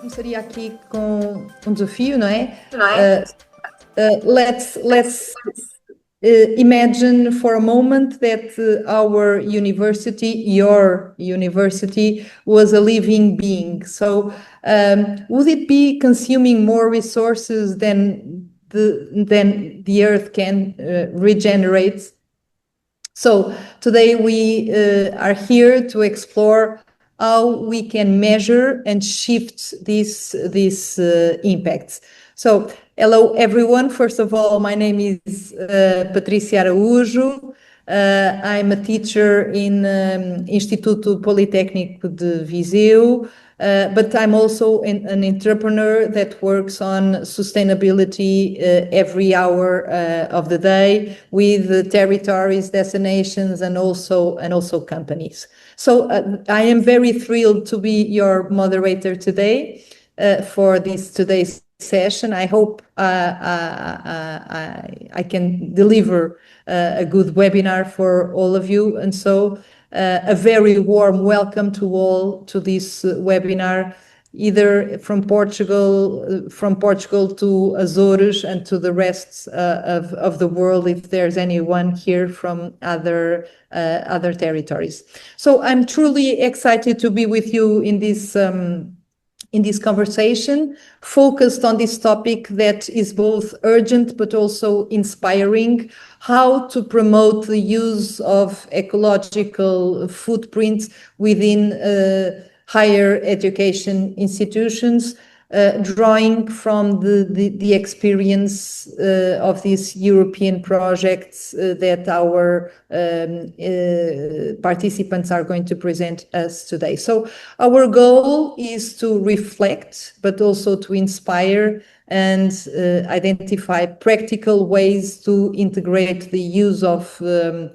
Começaria aqui com um desafio, não é? Let's imagine for a moment that our university, your university, was a living being. So, would it be consuming more resources than the Earth can regenerate? So today we are here to explore how we can measure and shift these impacts. So, hello everyone. First of all, my name is Patrícia Araújo. I'm a teacher in Instituto Politécnico de Viseu, but I'm also an entrepreneur that works on sustainability every hour of the day with territories, destinations, and also companies. So I am very thrilled to be your moderator today for today's session. I hope I can deliver a good webinar for all of you, and so a very warm welcome to all to this webinar, either from Portugal to Azores and to the rest of the world, if there's anyone here from other territories. So I'm truly excited to be with you in this conversation, focused on this topic that is both urgent but also inspiring: how to promote the use of ecological footprints within higher education institutions, drawing from the experience of these European projects that our participants are going to present us today. So our goal is to reflect, but also to inspire and identify practical ways to integrate the use of the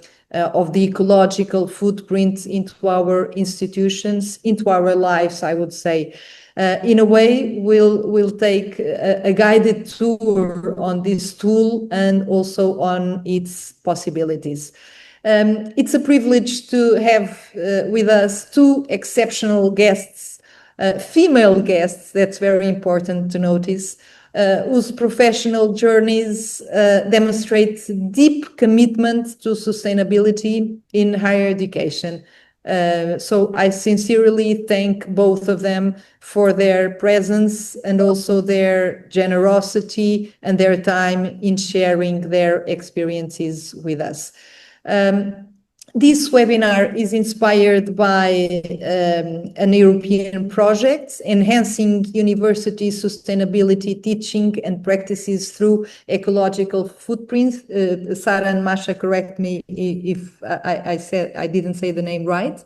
ecological footprint into our institutions, into our lives, I would say. In a way, we'll take a guided tour on this tool and also on its possibilities. It's a privilege to have with us two exceptional guests, female guests, that's very important to notice, whose professional journeys demonstrate deep commitment to sustainability in higher education. So I sincerely thank both of them for their presence and also their generosity and their time in sharing their experiences with us. This webinar is inspired by an European project, enhancing university sustainability teaching and practices through ecological footprints. Sara and Mahsa, correct me if I didn't say the name right.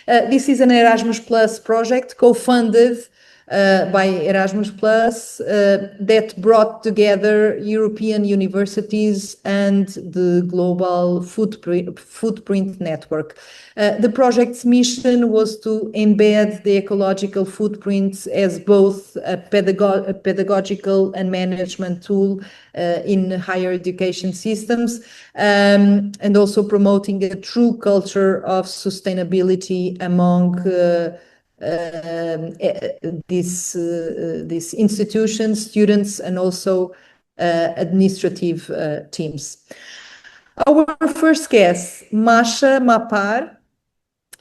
This is an Erasmus Plus project co-funded by Erasmus Plus that brought together European universities and the global footprint network. The project's mission was to embed the ecological footprints as both a pedagogical and management tool in higher education systems, and also promoting a true culture of sustainability among these institutions, students, and also administrative teams. Our first guest, Mahsa Mapar.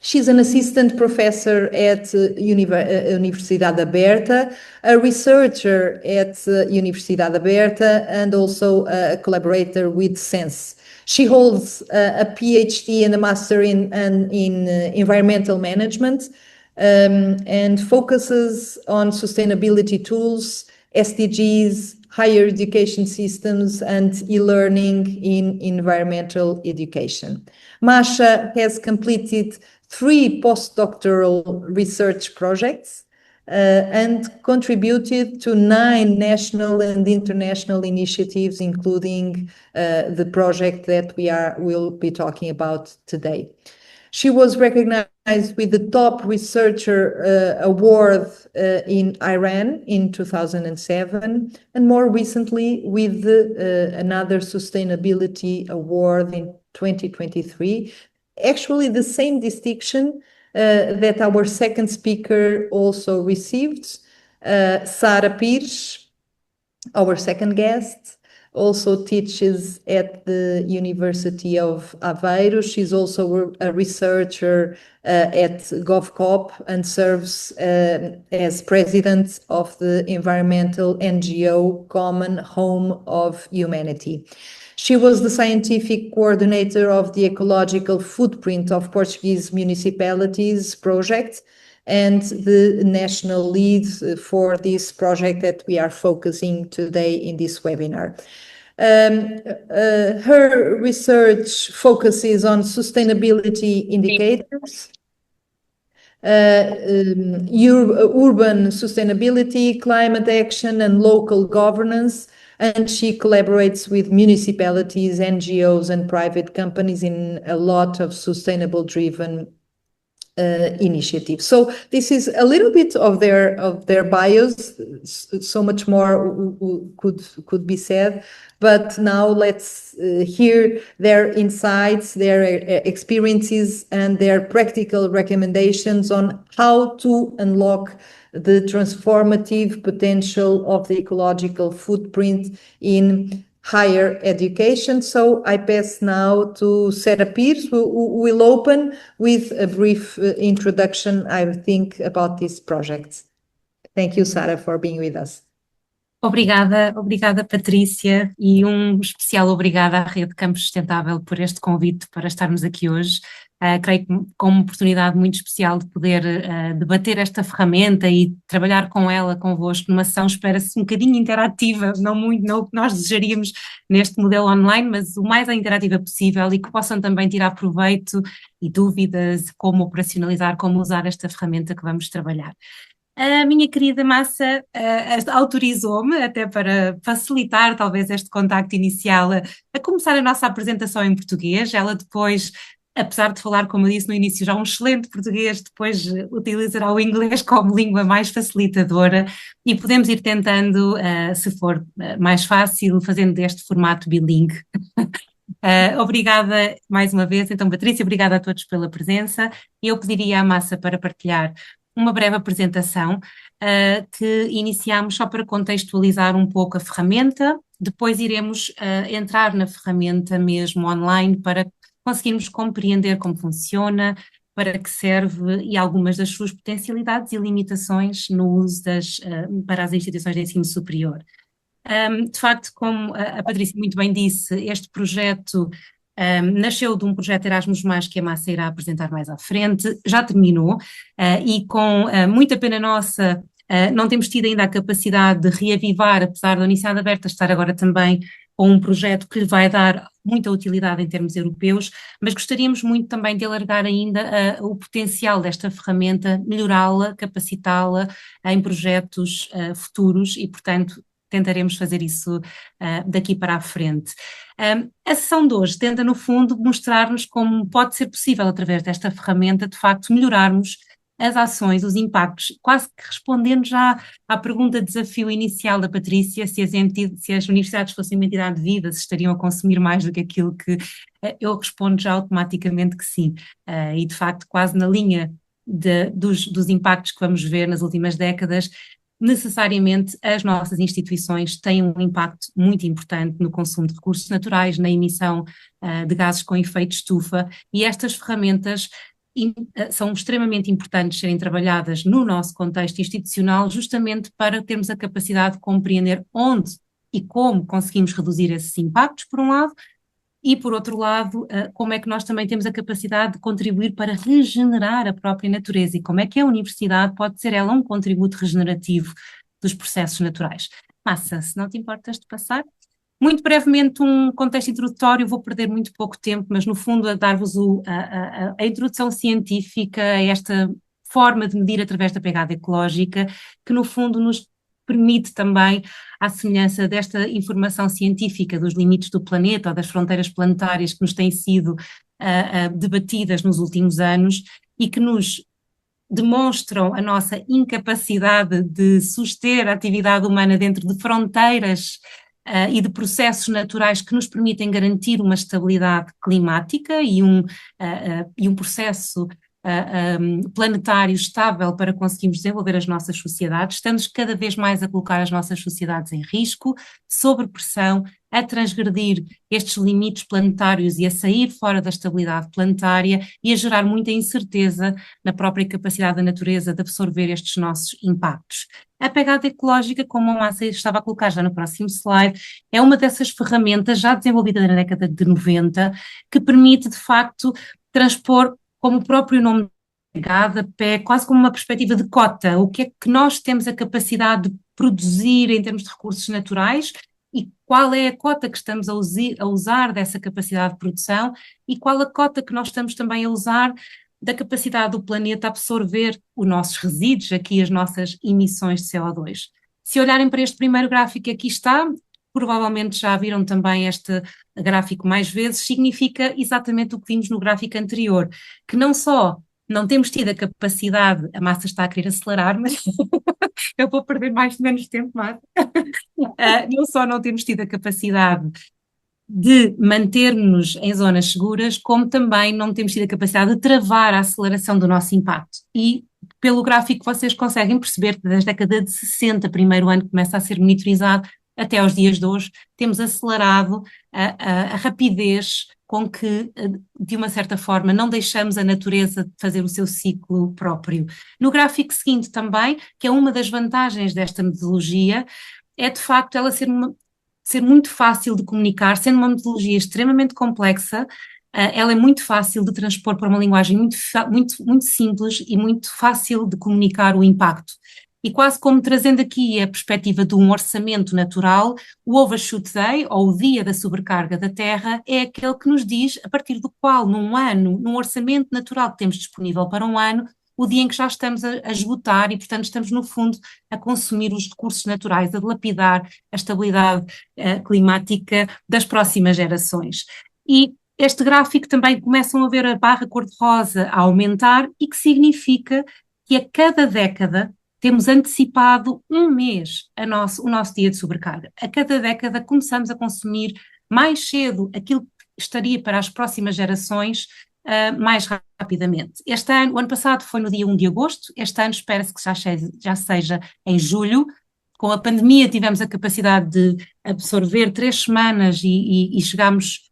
She's an assistant professor at Universidade Aberta, a researcher at Universidade Aberta, and also a collaborator with SENSE. She holds a PhD and a master in environmental management, and focuses on sustainability tools, SDGs, higher education systems, and e-learning in environmental education. Mahsa has completed 3 postdoctoral research projects and contributed to 9 national and international initiatives, including the project that we'll be talking about today. She was recognized with the Top Researcher Award in Iran in 2007, and more recently with another Sustainability Award in 2023. Actually, the same distinction that our second speaker also received. Sara Pires, our second guest, also teaches at the University of Aveiro. She's also a researcher at GovCop and serves as president of the environmental NGO Common Home of Humanity. She was the scientific coordinator of the ecological footprint of Portuguese municipalities project and the national lead for this project that we are focusing today in this webinar. Her research focuses on sustainability indicators, urban sustainability, climate action, and local governance, and she collaborates with municipalities, NGOs, and private companies in a lot of sustainable driven initiatives. So this is a little bit of their bios. So much more could be said, but now let's hear their insights, their experiences, and their practical recommendations on how to unlock the transformative potential of the ecological footprint in higher education. So I pass now to Sara Pires, who will open with a brief introduction, I think, about this project. Thank you, Sara, for being with us. Obrigada Patrícia, e especial obrigada à Rede Campus Sustentável por este convite para estarmos aqui hoje. Creio que com uma oportunidade muito especial de poder debater esta ferramenta e trabalhar com ela convosco numa sessão, espera-se um bocadinho interativa, não o que nós desejaríamos neste modelo online, mas o mais interativa possível, e que possam também tirar proveito e dúvidas como operacionalizar, como usar esta ferramenta que vamos trabalhar. A minha querida Mahsa autorizou-me, até para facilitar talvez este contacto inicial, a começar a nossa apresentação em português. Ela depois, apesar de falar, como eu disse no início, já um excelente português, depois utilizará o inglês como língua mais facilitadora e podemos ir tentando, se for mais fácil, fazendo deste formato bilingue. Obrigada mais uma vez, então Patrícia, obrigada a todos pela presença. Eu pediria à Mahsa para partilhar uma breve apresentação que iniciamos só para contextualizar um pouco a ferramenta, depois iremos entrar na ferramenta mesmo online para conseguirmos compreender como funciona, para que serve e algumas das suas potencialidades e limitações no uso para as instituições de ensino superior. De facto, como a Patrícia muito bem disse, este projeto nasceu de um projeto Erasmus+, que a Mahsa irá apresentar mais à frente, já terminou, e com muita pena nossa, não temos tido ainda a capacidade de reavivar, apesar da Universidade Aberta estar agora também com um projeto que lhe vai dar muita utilidade em termos europeus, mas gostaríamos muito também de alargar ainda o potencial desta ferramenta, melhorá-la, capacitá-la em projetos futuros e, portanto, tentaremos fazer isso daqui para a frente. A sessão de hoje tenta, no fundo, mostrar-nos como pode ser possível, através desta ferramenta, de facto, melhorarmos as ações, os impactos, quase que respondendo já à pergunta de desafio inicial da Patrícia, se as universidades fossem uma entidade viva, se estariam a consumir mais do que aquilo que eu respondo já automaticamente que sim. E, de facto, quase na linha dos impactos que vamos ver nas últimas décadas, necessariamente as nossas instituições têm um impacto muito importante no consumo de recursos naturais, na emissão de gases com efeito de estufa, e estas ferramentas são extremamente importantes serem trabalhadas no nosso contexto institucional, justamente para termos a capacidade de compreender onde e como conseguimos reduzir esses impactos, por um lado, e por outro lado, como é que nós também temos a capacidade de contribuir para regenerar a própria natureza e como é que a universidade pode ser ela um contributo regenerativo dos processos naturais. Mahsa, se não te importas de passar. Muito brevemente um contexto introdutório, vou perder muito pouco tempo, mas no fundo a dar-vos a introdução científica a esta forma de medir através da pegada ecológica, que no fundo nos permite também, à semelhança desta informação científica dos limites do planeta ou das fronteiras planetárias que nos têm sido debatidas nos últimos anos e que nos demonstram a nossa incapacidade de suster a atividade humana dentro de fronteiras e de processos naturais que nos permitem garantir uma estabilidade climática e um processo planetário estável para conseguirmos desenvolver as nossas sociedades. Estamos cada vez mais a colocar as nossas sociedades em risco, sob pressão, a transgredir estes limites planetários e a sair fora da estabilidade planetária e a gerar muita incerteza na própria capacidade da natureza de absorver estes nossos impactos. A pegada ecológica, como a Mahsa estava a colocar já no próximo slide, é uma dessas ferramentas já desenvolvida na década de 90, que permite, de facto, transpor, como o próprio nome pegada, quase como uma perspectiva de cota, o que é que nós temos a capacidade de produzir em termos de recursos naturais e qual é a cota que estamos a usar dessa capacidade de produção e qual a cota que nós estamos também a usar da capacidade do planeta absorver os nossos resíduos, aqui as nossas emissões de CO2. Se olharem para este primeiro gráfico que aqui está, provavelmente já viram também este gráfico mais vezes, significa exatamente o que vimos no gráfico anterior, que não só não temos tido a capacidade, a Mahsa está a querer acelerar, mas eu vou perder mais ou menos tempo, Mahsa. Não só não temos tido a capacidade de manter-nos em zonas seguras, como também não temos tido a capacidade de travar a aceleração do nosso impacto. E pelo gráfico vocês conseguem perceber que desde a década de 60, primeiro ano que começa a ser monitorizado, até aos dias de hoje, temos acelerado a rapidez com que, de uma certa forma, não deixamos a natureza fazer o seu ciclo próprio. No gráfico seguinte também, que é uma das vantagens desta metodologia, é de facto ela ser muito fácil de comunicar, sendo uma metodologia extremamente complexa, ela é muito fácil de transpor para uma linguagem muito simples e muito fácil de comunicar o impacto. E quase como trazendo aqui a perspectiva de um orçamento natural, o Overshoot Day, ou o dia da sobrecarga da Terra, é aquele que nos diz a partir do qual, num orçamento natural que temos disponível para um ano, o dia em que já estamos a esgotar e, portanto, estamos, no fundo, a consumir os recursos naturais, a dilapidar a estabilidade climática das próximas gerações. E este gráfico também começam a ver a barra cor-de-rosa a aumentar, e que significa que a cada década temos antecipado um mês o nosso dia de sobrecarga. A cada década começamos a consumir mais cedo aquilo que estaria para as próximas gerações mais rapidamente. O ano passado foi no dia 1 de agosto, este ano espera-se que já seja em julho. Com a pandemia tivemos a capacidade de absorver 3 semanas e chegámos,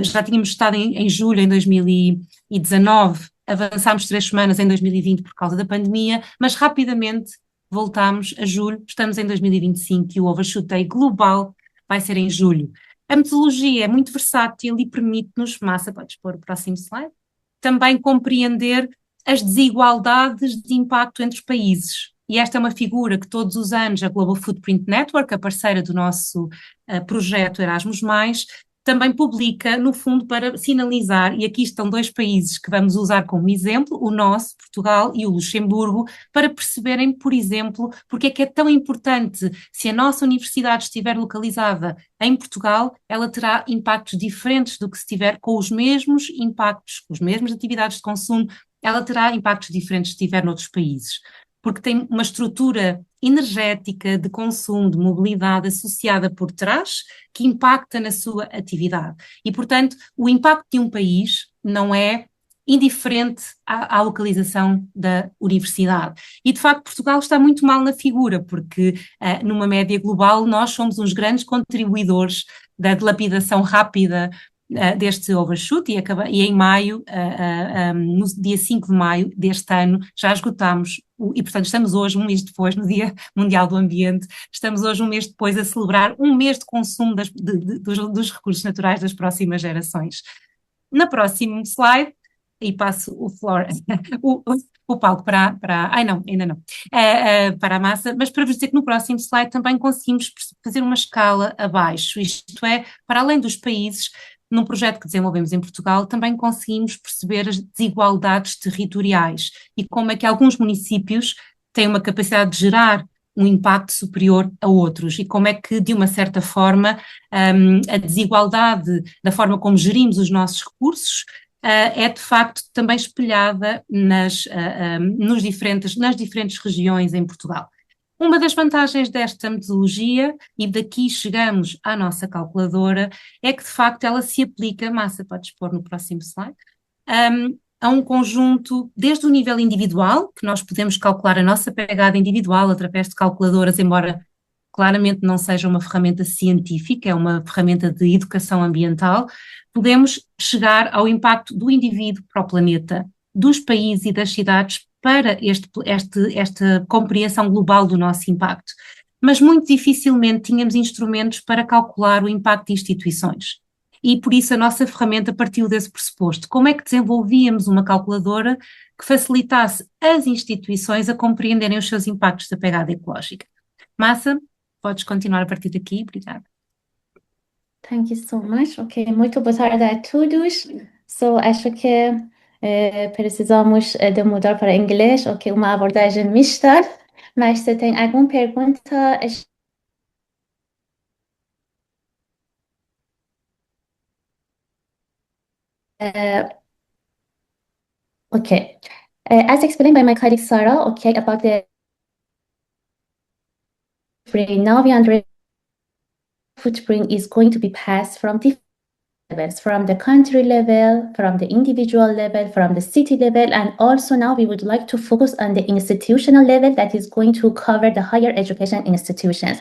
já tínhamos estado em julho em 2019, avançámos 3 semanas em 2020 por causa da pandemia, mas rapidamente voltámos a julho, estamos em 2025 e o Overshoot Day global vai ser em julho. A metodologia é muito versátil e permite-nos, Mahsa, podes pôr o próximo slide, também compreender as desigualdades de impacto entre os países. E esta é uma figura que todos os anos a Global Footprint Network, a parceira do nosso projeto Erasmus+, também publica, no fundo, para sinalizar, e aqui estão 2 países que vamos usar como exemplo, o nosso, Portugal, e o Luxemburgo, para perceberem, por exemplo, porque é que é tão importante, se a nossa universidade estiver localizada em Portugal, ela terá impactos diferentes do que se estiver com os mesmos impactos, com as mesmas atividades de consumo, ela terá impactos diferentes se estiver noutros países, porque tem uma estrutura energética, de consumo, de mobilidade associada por trás, que impacta na sua atividade. E, portanto, o impacto de um país não é indiferente à localização da universidade. E, de facto, Portugal está muito mal na figura, porque, numa média global, nós somos uns grandes contribuidores da dilapidação rápida deste overshoot, e em maio, no dia 5 de maio deste ano, já esgotámos, e portanto estamos hoje, um mês depois, no Dia Mundial do Ambiente, estamos hoje um mês depois a celebrar um mês de consumo dos recursos naturais das próximas gerações. No próximo slide, e passo o palco ainda não, para a Mahsa, mas para vos dizer que no próximo slide também conseguimos fazer uma escala abaixo, isto é, para além dos países, num projeto que desenvolvemos em Portugal, também conseguimos perceber as desigualdades territoriais e como é que alguns municípios têm uma capacidade de gerar um impacto superior a outros e como é que, de uma certa forma, a desigualdade da forma como gerimos os nossos recursos é de facto também espelhada nas diferentes regiões em Portugal. Uma das vantagens desta metodologia, e daqui chegamos à nossa calculadora, é que de facto ela se aplica, Mahsa, podes pôr no próximo slide, a um conjunto, desde o nível individual, que nós podemos calcular a nossa pegada individual através de calculadoras, embora claramente não seja uma ferramenta científica, é uma ferramenta de educação ambiental, podemos chegar ao impacto do indivíduo para o planeta, dos países e das cidades para esta compreensão global do nosso impacto. Mas muito dificilmente tínhamos instrumentos para calcular o impacto de instituições. E por isso a nossa ferramenta partiu desse pressuposto. Como é que desenvolvíamos uma calculadora que facilitasse as instituições a compreenderem os seus impactos da pegada ecológica? Mahsa, podes continuar a partir daqui, obrigada. Thank you so much. Ok, muito boa tarde a todos. So, acho que precisamos de mudar para inglês, ok, uma abordagem mista, mas se tem alguma pergunta, okay. As explained by my colleague Sara, okay, about the footprint, now we understand footprint is going to be passed from different levels, from the country level, from the individual level, from the city level, and also now we would like to focus on the institutional level that is going to cover the higher education institutions.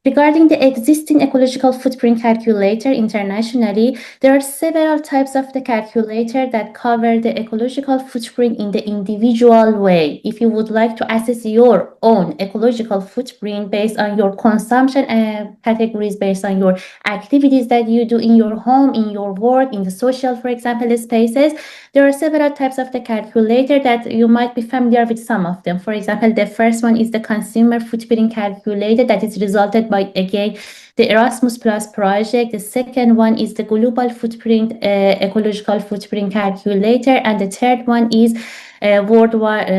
Regarding the existing ecological footprint calculator internationally, there are several types of the calculator that cover the ecological footprint in the individual way. If you would like to assess your own ecological footprint based on your consumption categories, based on your activities that you do in your home, in your work, in the social, for example, spaces, there are several types of the calculator that you might be familiar with some of them. For example, the first one is the consumer footprint calculator that is resulted by, again, the Erasmus Plus project. The second one is the global footprint, ecological footprint calculator. And the third one is worldwide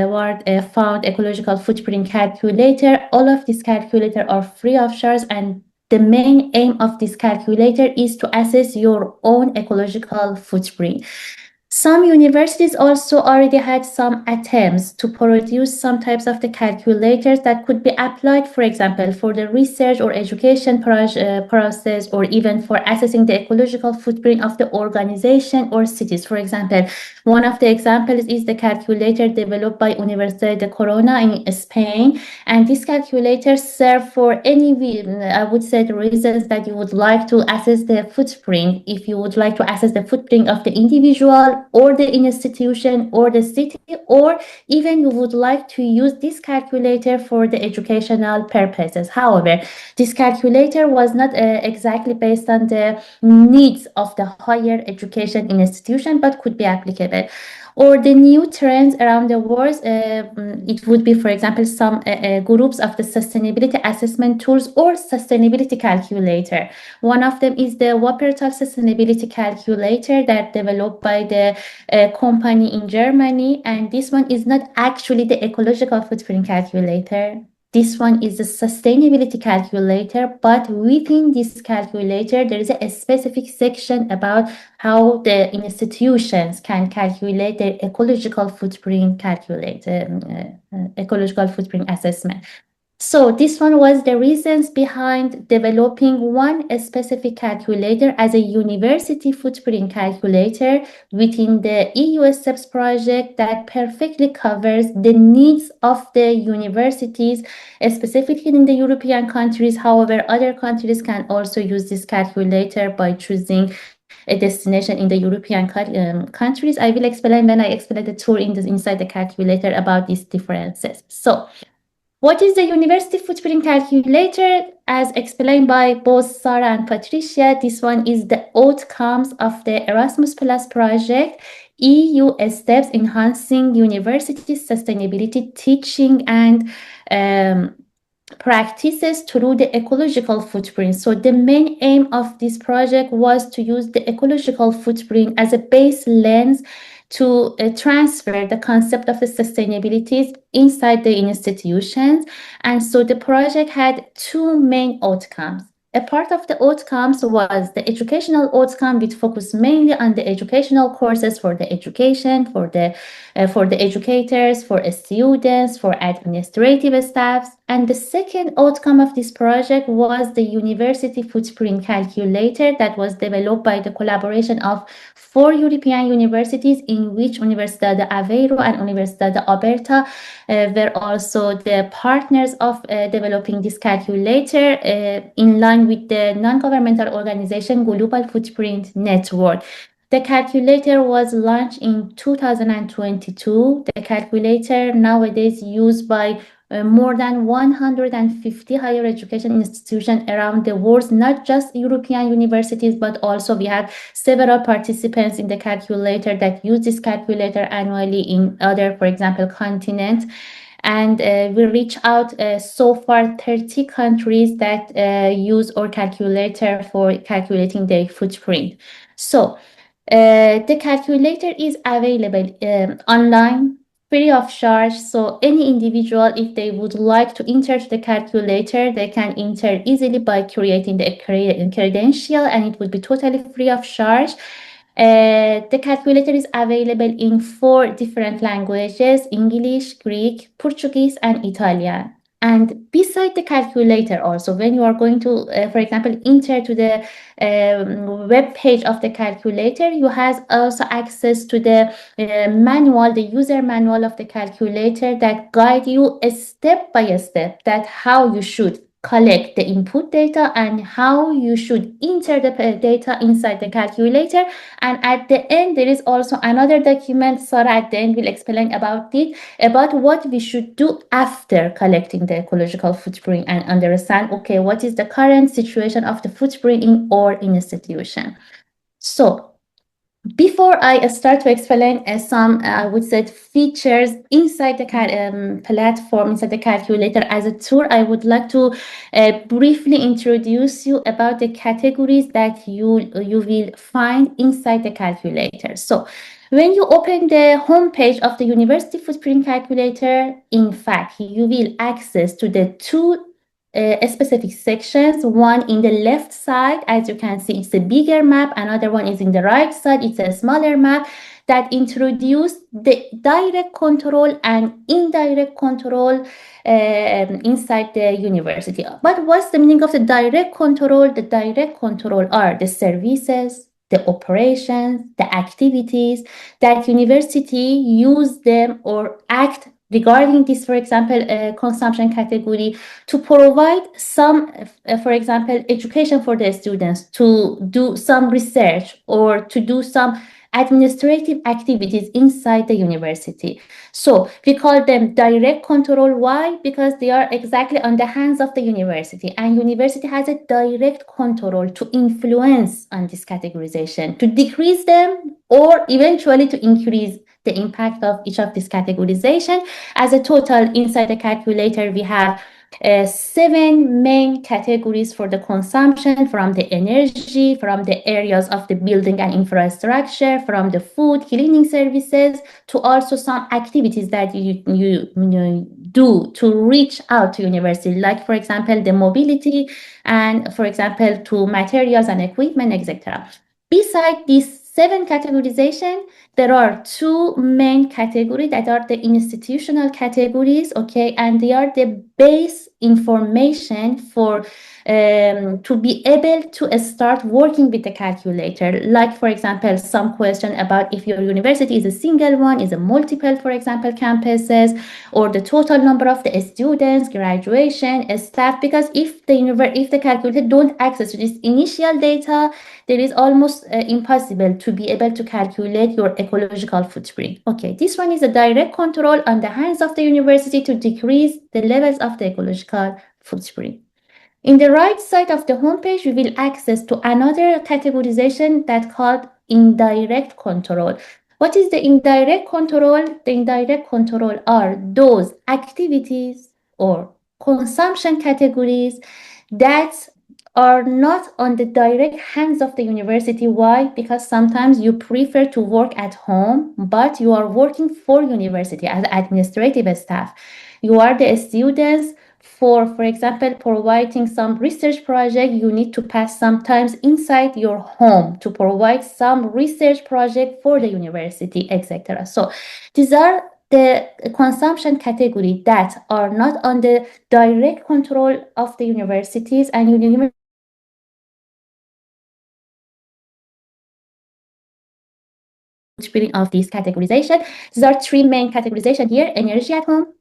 found ecological footprint calculator. All of these calculators are free of charge, and the main aim of this calculator is to assess your own ecological footprint. Some universities also already had some attempts to produce some types of the calculators that could be applied, for example, for the research or education process, or even for assessing the ecological footprint of the organization or cities. For example, one of the examples is the calculator developed by Universidade de Corona in Spain. And this calculator serves for any, I would say, the reasons that you would like to assess the footprint. If you would like to assess the footprint of the individual or the institution or the city, or even you would like to use this calculator for the educational purposes. However, this calculator was not exactly based on the needs of the higher education institution, but could be applicable. Or the new trends around the world, it would be, for example, some groups of the sustainability assessment tools or sustainability calculator. One of them is the Wuppertal Sustainability Calculator that developed by the company in Germany. And this one is not actually the ecological footprint calculator. This one is a sustainability calculator, but within this calculator, there is a specific section about how the institutions can calculate their ecological footprint ecological footprint assessment. So this one was the reasons behind developing one specific calculator as a university footprint calculator within the EUSTEPs project that perfectly covers the needs of the universities, specifically in the European countries. However, other countries can also use this calculator by choosing a destination in the European countries. I will explain when I explain the tour inside the calculator about these differences. So, what is the university footprint calculator? As explained by both Sara and Patricia, this one is the outcomes of the Erasmus Plus project, EUSTEPs, enhancing university sustainability teaching and practices through the ecological footprint. So the main aim of this project was to use the ecological footprint as a base lens to transfer the concept of the sustainability inside the institutions. And so the project had two main outcomes. A part of the outcomes was the educational outcome, which focused mainly on the educational courses for the education, for the educators, for students, for administrative staffs. And the second outcome of this project was the university footprint calculator that was developed by the collaboration of 4 European universities, in which Universidade de Aveiro and Universidade Aberta were also the partners of developing this calculator in line with the non-governmental organization Global Footprint Network. The calculator was launched in 2022. The calculator nowadays used by more than 150 higher education institutions around the world, not just European universities, but also we have several participants in the calculator that use this calculator annually in other, for example, continents. And we reach out so far 30 countries that use our calculator for calculating their footprint. So the calculator is available online, free of charge. So any individual, if they would like to enter the calculator, they can enter easily by creating the credential, and it would be totally free of charge. The calculator is available in 4 different languages: English, Greek, Portuguese, and Italian. And beside the calculator also, when you are going to, for example, enter to the web page of the calculator, you have also access to the manual, the user manual of the calculator that guide you step by step that how you should collect the input data and how you should enter the data inside the calculator. And at the end, there is also another document. Sara at the end will explain about it, about what we should do after collecting the ecological footprint and understand, okay, what is the current situation of the footprint in our institution. So before I start to explain some, I would say, features inside the platform, inside the calculator as a tool, I would like to briefly introduce you about the categories that you will find inside the calculator. So when you open the homepage of the University Footprint Calculator, in fact, you will access to the 2 specific sections. One in the left side, as you can see, it's a bigger map. Another one is in the right side, it's a smaller map that introduce the direct control and indirect control inside the university. But what's the meaning of the direct control? The direct control are the services, the operations, the activities that university use them or act regarding this, for example, consumption category, to provide some, for example, education for the students, to do some research or to do some administrative activities inside the university. So we call them direct control. Why? Because they are exactly on the hands of the university, and university has a direct control to influence on this categorization, to decrease them or eventually to increase the impact of each of this categorization. As a total inside the calculator, we have 7 main categories for the consumption, from the energy, from the areas of the building and infrastructure, from the food, cleaning services, to also some activities that you do to reach out to university, like, for example, the mobility and, for example, to materials and equipment, etc. Beside these 7 categorization, there are 2 main categories that are the institutional categories, okay, and they are the base information for to be able to start working with the calculator. Like, for example, some question about if your university is a single one, is a multiple, for example, campuses, or the total number of the students, graduation, staff. Because if the calculator don't access to this initial data, there is almost impossible to be able to calculate your ecological footprint. Okay, this one is a direct control on the hands of the university to decrease the levels of the ecological footprint. In the right side of the homepage, we will access to another categorization that's called indirect control. What is the indirect control? The indirect control are those activities or consumption categories that are not on the direct hands of the university. Why? Because sometimes you prefer to work at home, but you are working for university as administrative staff. You are the students. For example, providing some research project, you need to pass sometimes inside your home to provide some research project for the university, etc. So these are the consumption category that are not on the direct control of the universities, and footprint of this categorization. There are three main categorization here: energy at home,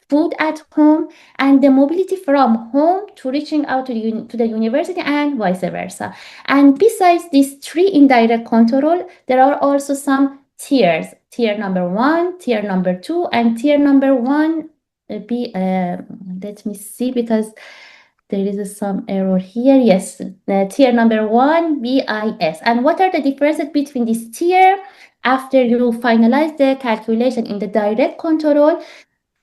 food at home, and the mobility from home to reaching out to the university and vice versa. And besides these three indirect control, there are also some tiers. Tier number 1, tier number 2, and tier number 1 let me see, because there is some error here. Yes, tier number 1, BIS. And what are the differences between this tier? After you finalize the calculation in the direct control,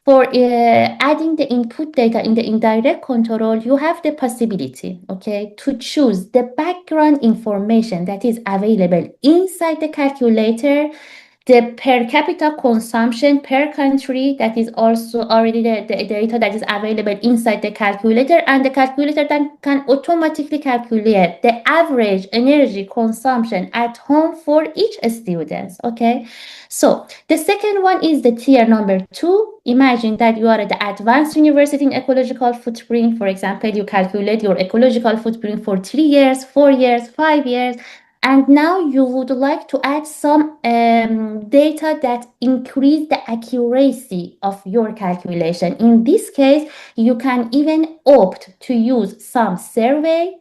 for adding the input data in the indirect control, you have the possibility, okay, to choose the background information that is available inside the calculator, the per capita consumption per country that is also already the data that is available inside the calculator, and the calculator then can automatically calculate the average energy consumption at home for each student, okay? So the second one is the tier number 2. Imagine that you are at the advanced university in ecological footprint. For example, you calculate your ecological footprint for 3 years, 4 years, 5 years, and now you would like to add some data that increase the accuracy of your calculation. In this case, you can even opt to use some survey,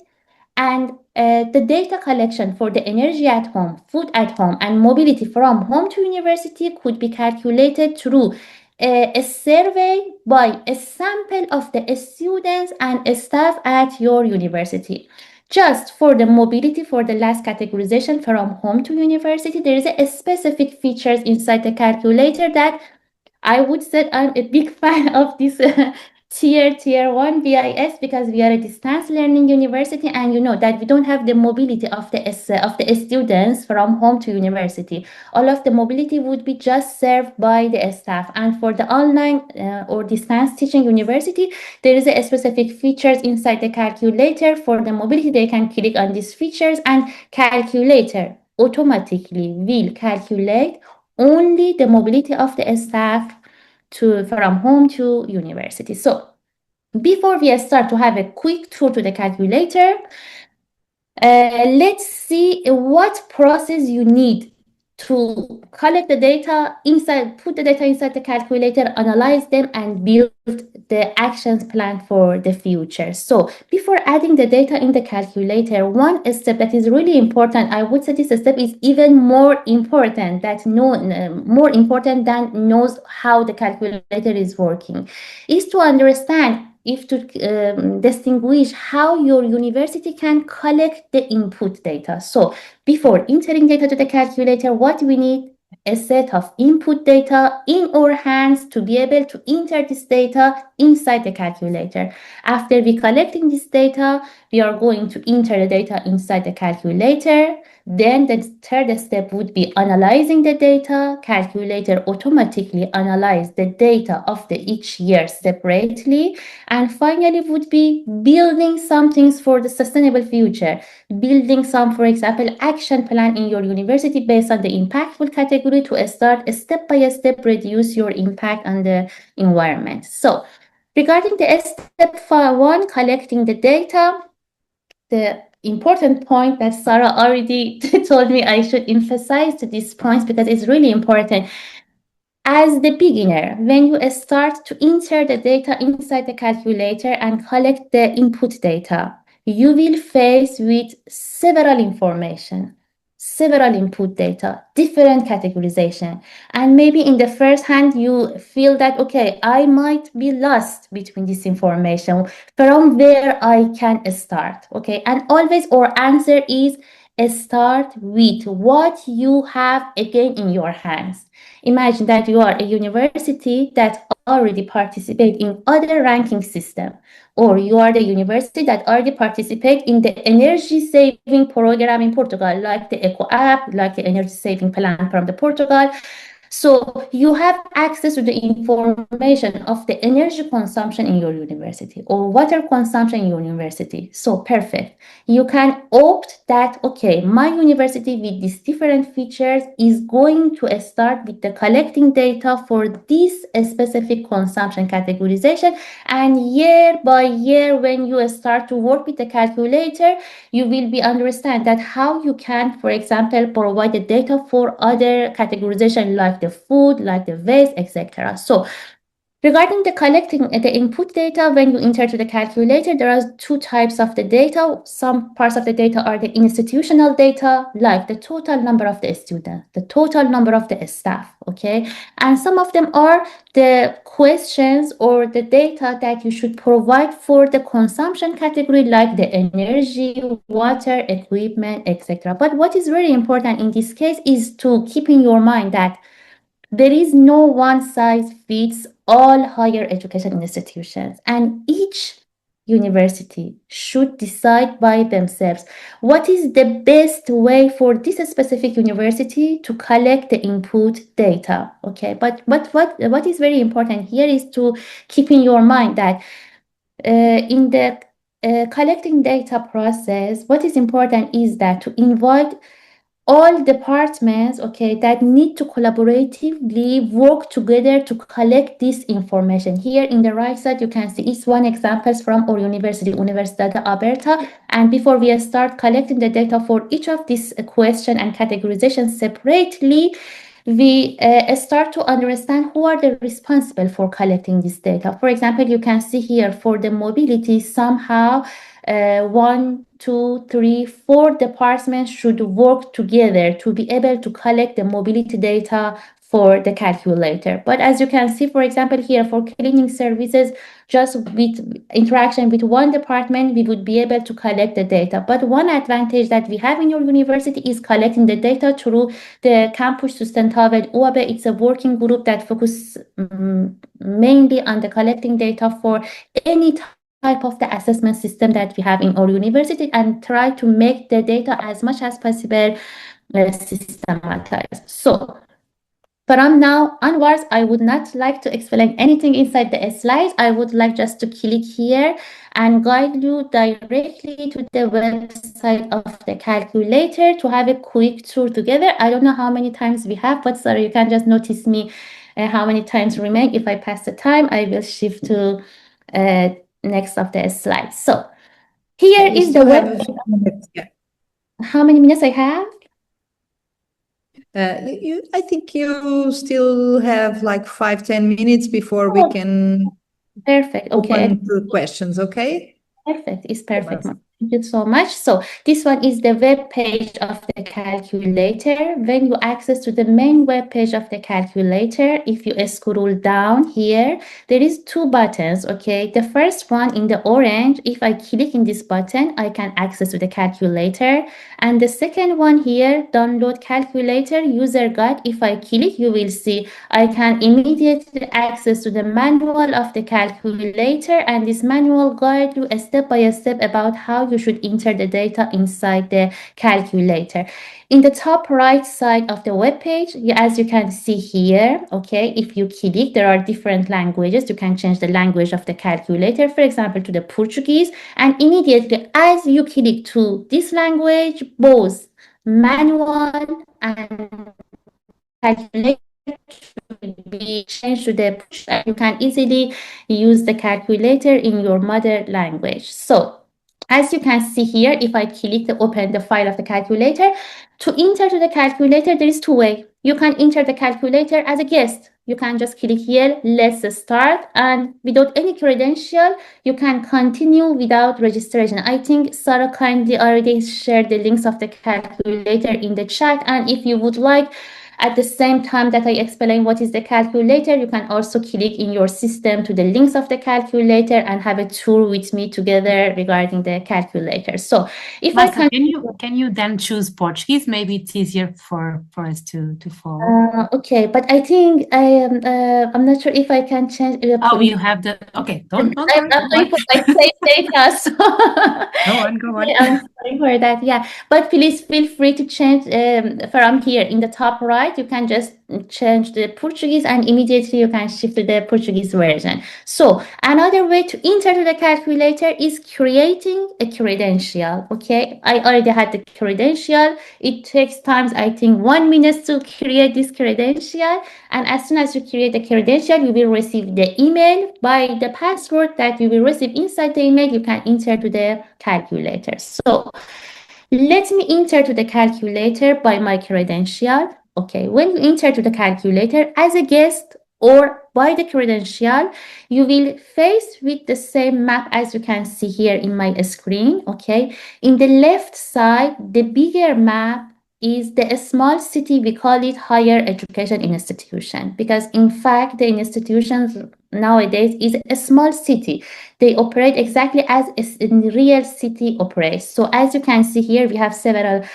and the data collection for the energy at home, food at home, and mobility from home to university could be calculated through a survey by a sample of the students and staff at your university. Just for the mobility, for the last categorization from home to university, there is a specific features inside the calculator that I would say I'm a big fan of this tier 1 BIS, because we are a distance learning university, and you know that we don't have the mobility of the students from home to university. All of the mobility would be just served by the staff. And for the online or distance teaching university, there is a specific features inside the calculator for the mobility. They can click on these features, and calculator automatically will calculate only the mobility of the staff from home to university. So before we start to have a quick tour to the calculator, let's see what process you need to collect the data inside, put the data inside the calculator, analyze them, and build the actions plan for the future. So before adding the data in the calculator, one step that is really important, I would say this step is even more important than knows how the calculator is working, is to understand to distinguish how your university can collect the input data. So before entering data to the calculator, what we need? A set of input data in our hands to be able to enter this data inside the calculator. After we collecting this data, we are going to enter the data inside the calculator. Then the third step would be analyzing the data. Calculator automatically analyze the data of the each year separately. And finally would be building some things for the sustainable future. Building some, for example, action plan in your university based on the impactful category to start step by step reduce your impact on the environment. So regarding the step 1, collecting the data, the important point that Sarah already told me I should emphasize to these points because it's really important. As the beginner, when you start to enter the data inside the calculator and collect the input data, you will face with several information, several input data, different categorization. And maybe in the first hand, you feel that, okay, I might be lost between this information, from where I can start, okay? And always our answer is start with what you have again in your hands. Imagine that you are a university that already participate in other ranking system, or you are the university that already participate in the energy saving program in Portugal, like the Eco app, like the energy saving plan from the Portugal. So you have access to the information of the energy consumption in your university or water consumption in your university. So perfect. You can opt that, okay, my university with these different features is going to start with the collecting data for this specific consumption categorization. And year by year, when you start to work with the calculator, you will be understand that how you can, for example, provide the data for other categorization like the food, like the waste, etc. So regarding the collecting the input data, when you enter to the calculator, there are two types of the data. Some parts of the data are the institutional data, like the total number of the students, the total number of the staff, okay? And some of them are the questions or the data that you should provide for the consumption category, like the energy, water, equipment, etc. But what is very important in this case is to keep in your mind that there is no one size fits all higher education institutions, and each university should decide by themselves what is the best way for this specific university to collect the input data. Okay, but what is very important here is to keep in your mind that in the collecting data process, what is important is that to invite all departments, okay, that need to collaboratively work together to collect this information. Here in the right side, you can see it's one example from our university, Universidade Aberta. And before we start collecting the data for each of these question and categorization separately, we start to understand who are the responsible for collecting this data. For example, you can see here for the mobility, somehow 1, 2, 3, 4 departments should work together to be able to collect the mobility data for the calculator. But as you can see, for example, here for cleaning services, just with interaction with one department, we would be able to collect the data. But one advantage that we have in your university is collecting the data through the Campus Sustentabilidade UAB. It's a working group that focuses mainly on the collecting data for any type of the assessment system that we have in our university and try to make the data as much as possible systematized. So from now onwards, I would not like to explain anything inside the slides. I would like just to click here and guide you directly to the website of the calculator to have a quick tour together. I don't know how many times we have, but sorry, you can just notice me how many times remain. If I pass the time, I will shift to next of the slides. So here is the web. Yeah. How many minutes I have? I think you still have like 5-10 minutes before we can Perfect. Okay. open to questions, okay? Perfect. It's perfect. Thank you so much. So this one is the web page of the calculator. When you access to the main web page of the calculator, if you scroll down here, there is two buttons, okay? The first one in the orange, if I click in this button, I can access to the calculator. And the second one here, download calculator user guide. If I click, you will see I can immediately access to the manual of the calculator, and this manual guide you step by step about how you should enter the data inside the calculator. In the top right side of the web page, as you can see here, okay, if you click, there are different languages. You can change the language of the calculator, for example, to the Portuguese, and immediately as you click to this language, both manual and calculator will be changed to the you can easily use the calculator in your mother language. So as you can see here, if I click to open the file of the calculator, to enter to the calculator, there is two ways. You can enter the calculator as a guest. You can just click here, let's start, and without any credential, you can continue without registration. I think Sarah kindly already shared the links of the calculator in the chat, and if you would like, at the same time that I explain what is the calculator, you can also click in your system to the links of the calculator and have a tour with me together regarding the calculator. So if Mahsa, can you then choose Portuguese? Maybe it's easier for us to follow. Okay, but I think I'm not sure if I can change. You have the okay. Don't I'm going for my safe data. So Go on. I'm sorry for that. Yeah, but please feel free to change from here in the top right. right, you can just change the Portuguese and immediately you can shift to the Portuguese version. So another way to enter to the calculator is creating a credential. Okay, I already had the credential. It takes times, I think, 1 minute to create this credential. And as soon as you create the credential, you will receive the email. By the password that you will receive inside the email, you can enter to the calculator. So let me enter to the calculator by my credential. Okay, when you enter to the calculator as a guest or by the credential, you will face with the same map as you can see here in my screen. Okay, in the left side, the bigger map is the small city. We call it higher education institution, because in fact the institutions nowadays is a small city. They operate exactly as a real city operates. So as you can see here, we have several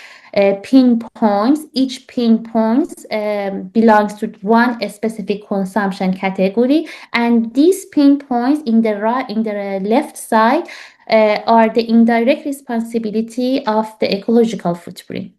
pinpoints. Each pinpoint belongs to one specific consumption category, and these pinpoints in the left side are the indirect responsibility of the ecological footprint.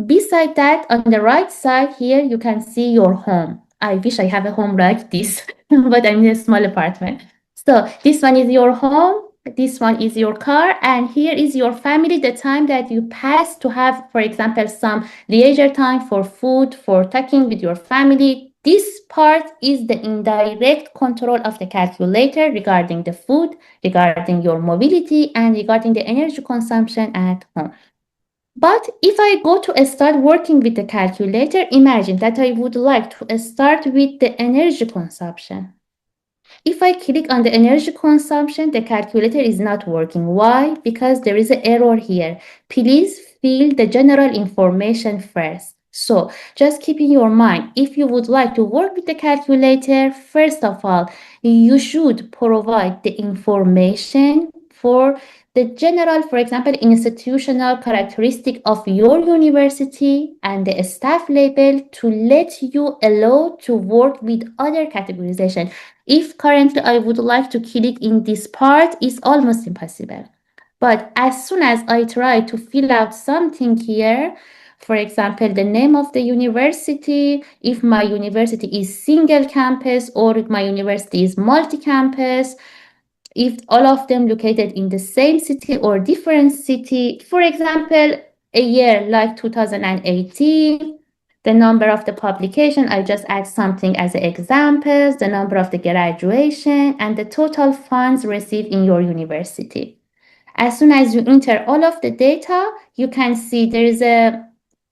Beside that, on the right side here, you can see your home. I wish I have a home like this, but I'm in a small apartment. So this one is your home, this one is your car, and here is your family, the time that you pass to have, for example, some leisure time for food, for talking with your family. This part is the indirect control of the calculator regarding the food, regarding your mobility, and regarding the energy consumption at home. But if I go to start working with the calculator, imagine that I would like to start with the energy consumption. If I click on the energy consumption, the calculator is not working. Why? Because there is an error here. Please fill the general information first. So just keep in your mind, if you would like to work with the calculator, first of all, you should provide the information for the general, for example, institutional characteristic of your university and the staff label to let you allow to work with other categorization. If currently I would like to click in this part, it's almost impossible. But as soon as I try to fill out something here, for example, the name of the university, if my university is single campus or if my university is multi-campus, if all of them located in the same city or different city, for example, a year like 2018, the number of the publication, I just add something as examples, the number of the graduation, and the total funds received in your university. As soon as you enter all of the data, you can see there is a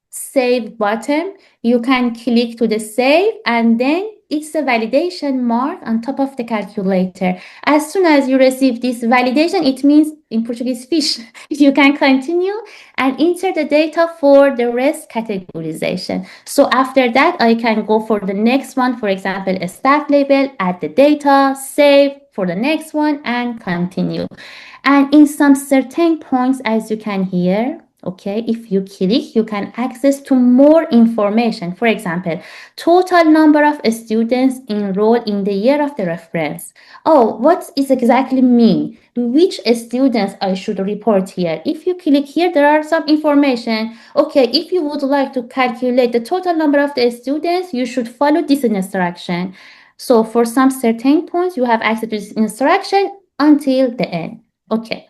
save button. You can click to the save, and then it's a validation mark on top of the calculator. As soon as you receive this validation, it means in Portuguese fish. You can continue and enter the data for the rest categorization. So after that, I can go for the next one, for example, a staff label, add the data, save for the next one, and continue. And in some certain points, as you can hear, okay, if you click, you can access to more information. For example, total number of students enrolled in the year of the reference. Oh, what is exactly mean? Which students I should report here? If you click here, there are some information. Okay, if you would like to calculate the total number of the students, you should follow this instruction. So for some certain points, you have access to this instruction until the end. Okay.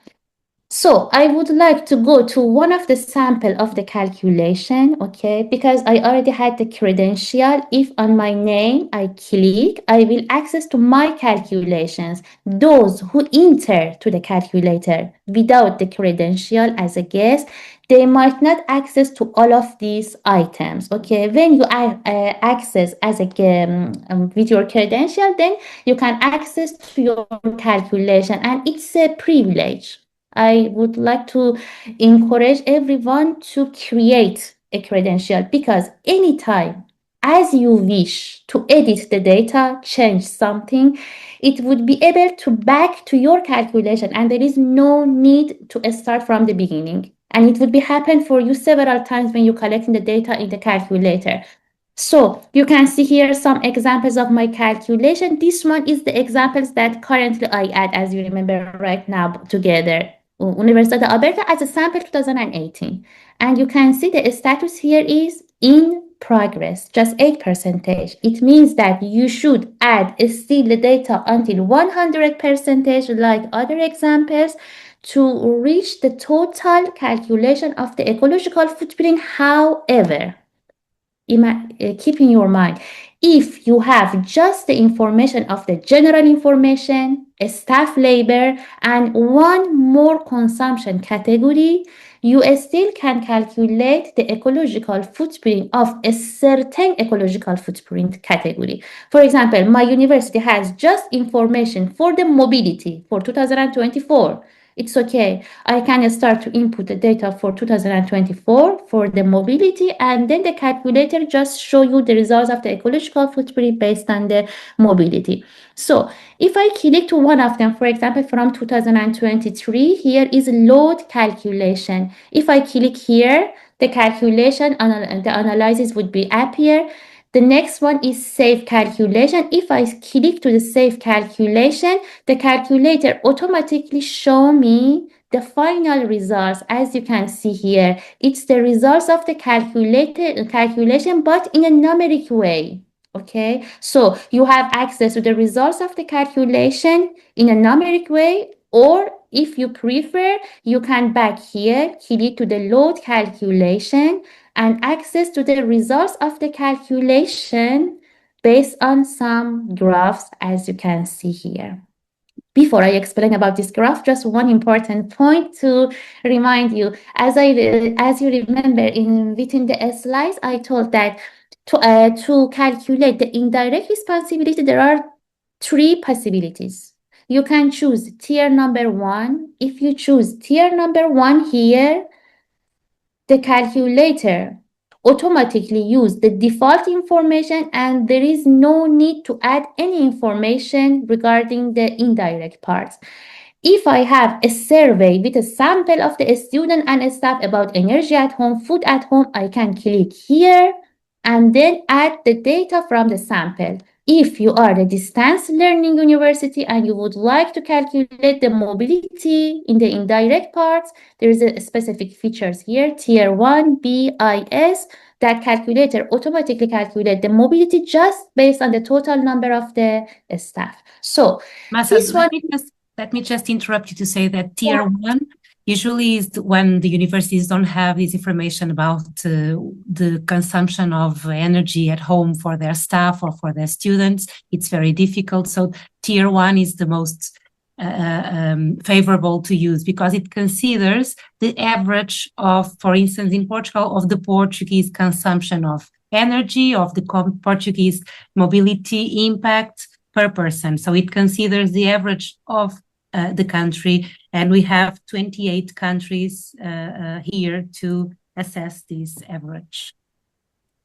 So I would like to go to one of the sample of the calculation, okay, because I already had the credential. If on my name I click, I will access to my calculations. Those who enter to the calculator without the credential as a guest, they might not access to all of these items, okay. When you access as a with your credential, then you can access to your calculation, and it's a privilege. I would like to encourage everyone to create a credential, because anytime as you wish to edit the data, change something, it would be able to back to your calculation, and there is no need to start from the beginning. And it would be happen for you several times when you're collecting the data in the calculator. So you can see here some examples of my calculation. This one is the examples that currently I add, as you remember right now together. Universidade Aberta as a sample 2018. And you can see the status here is in progress, just 8%. It means that you should add still the data until 100% like other examples to reach the total calculation of the ecological footprint. However, keep in your mind, if you have just the information of the general information, staff labor, and one more consumption category, you still can calculate the ecological footprint of a certain ecological footprint category. For example, my university has just information for the mobility for 2024. It's okay. I can start to input the data for 2024 for the mobility, and then the calculator just show you the results of the ecological footprint based on the mobility. So if I click to one of them, for example, from 2023, here is load calculation. If I click here, the calculation and the analysis would be appear. The next one is save calculation. If I click to the save calculation, the calculator automatically show me the final results. As you can see here, it's the results of the calculation, but in a numeric way. Okay, so you have access to the results of the calculation in a numeric way, or if you prefer, you can back here, click to the load calculation and access to the results of the calculation based on some graphs, as you can see here. Before I explain about this graph, just one important point to remind you. As you remember in between the slides, I told that to calculate the indirect responsibility, there are 3 possibilities. You can choose tier number 1. If you choose tier number 1 here, the calculator automatically use the default information and there is no need to add any information regarding the indirect parts. If I have a survey with a sample of the student and staff about energy at home, food at home, I can click here and then add the data from the sample. If you are a distance learning university and you would like to calculate the mobility in the indirect parts, there is a specific features here, tier 1 BIS, that calculator automatically calculate the mobility just based on the total number of the staff. So Mahsa, this one, let me just interrupt you to say that tier 1 usually is when the universities don't have this information about the consumption of energy at home for their staff or for their students. It's very difficult. So tier 1 is the most favorable to use because it considers the average of, for instance, in Portugal, of the Portuguese consumption of energy, of the Portuguese mobility impact per person. So it considers the average of the country, and we have 28 countries here to assess this average.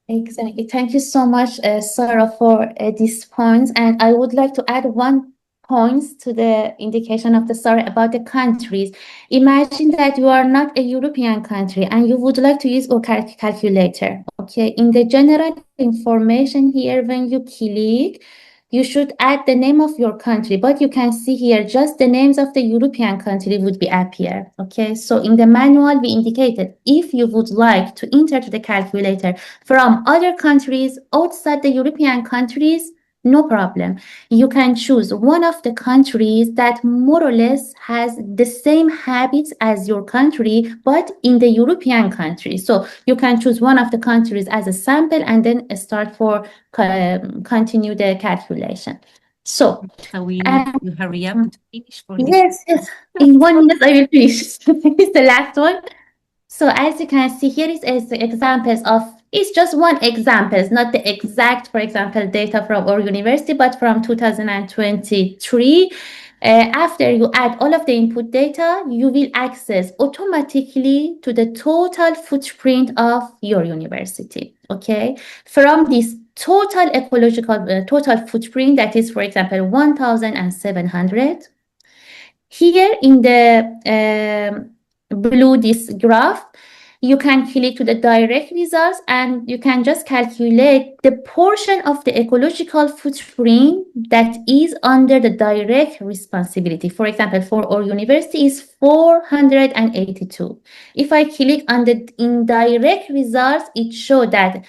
Exactly. Thank you so much, Sarah, for these points. And I would like to add one point to the indication of the Sarah about the countries. Imagine that you are not a European country and you would like to use a calculator. Okay, in the general information here, when you click, you should add the name of your country, but you can see here just the names of the European country would be appear. Okay, so in the manual we indicated if you would like to enter to the calculator from other countries outside the European countries, no problem. You can choose one of the countries that more or less has the same habits as your country, but in the European country. So you can choose one of the countries as a sample and then start for continue the calculation. So we need to hurry up to finish for this. Yes. In 1 minute I will finish. It's the last one. So as you can see here is examples of, it's just one example, not the exact, for example, data from our university, but from 2023. After you add all of the input data, you will access automatically to the total footprint of your university. Okay, from this total ecological total footprint, that is, for example, 1,700. Here in the blue, this graph, you can click to the direct results and you can just calculate the portion of the ecological footprint that is under the direct responsibility. For example, for our university is 482. If I click on the indirect results, it shows that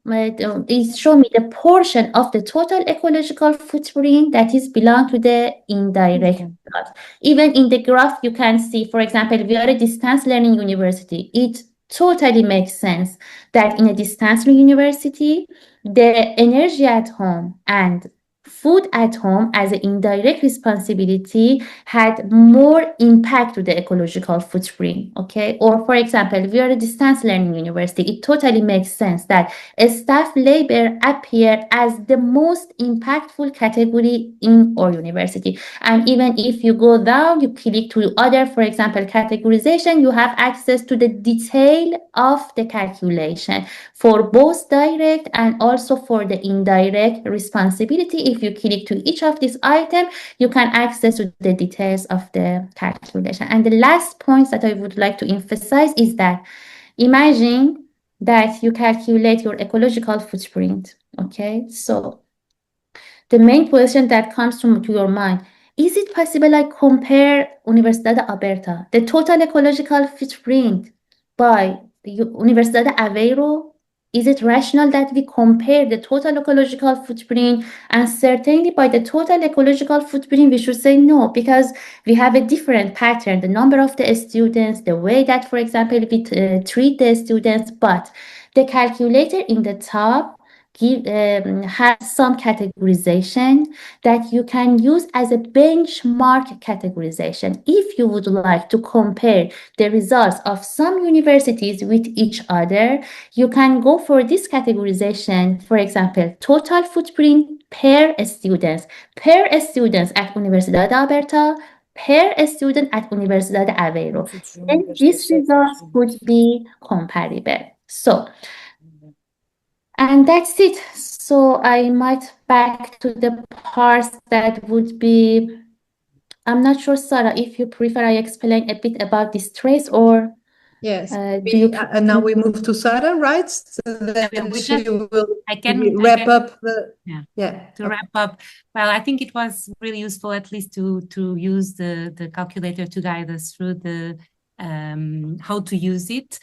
it show me the portion of the total ecological footprint that is belong to the indirect results. Even in the graph, you can see, for example, we are a distance learning university. It totally makes sense that in a distance learning university, the energy at home and food at home as an indirect responsibility had more impact to the ecological footprint, okay? Or for example, we are a distance learning university. It totally makes sense that staff labor appeared as the most impactful category in our university. And even if you go down, you click to other, for example, categorization, you have access to the detail of the calculation for both direct and also for the indirect responsibility. If you click to each of these items, you can access to the details of the calculation. And the last point that I would like to emphasize is that imagine that you calculate your ecological footprint, okay? So the main question that comes to your mind, is it possible I compare Universidade Aberta, the total ecological footprint by the Universidade Aveiro? Is it rational that we compare the total ecological footprint? And certainly by the total ecological footprint, we should say no, because we have a different pattern, the number of the students, the way that, for example, we treat the students, but the calculator in the top has some categorization that you can use as a benchmark categorization. If you would like to compare the results of some universities with each other, you can go for this categorization. For example, total footprint per students at Universidade Aberta, per student at Universidade Aveiro. And this result would be comparable. So, and that's it. So I might back to the parts that would be, I'm not sure, Sarah, if you prefer I explain a bit about this trace or Yes. do you And now we move to Sara, right? So then she will wrap up the... To wrap up, well, I think it was really useful at least to use the calculator to guide us through the how to use it.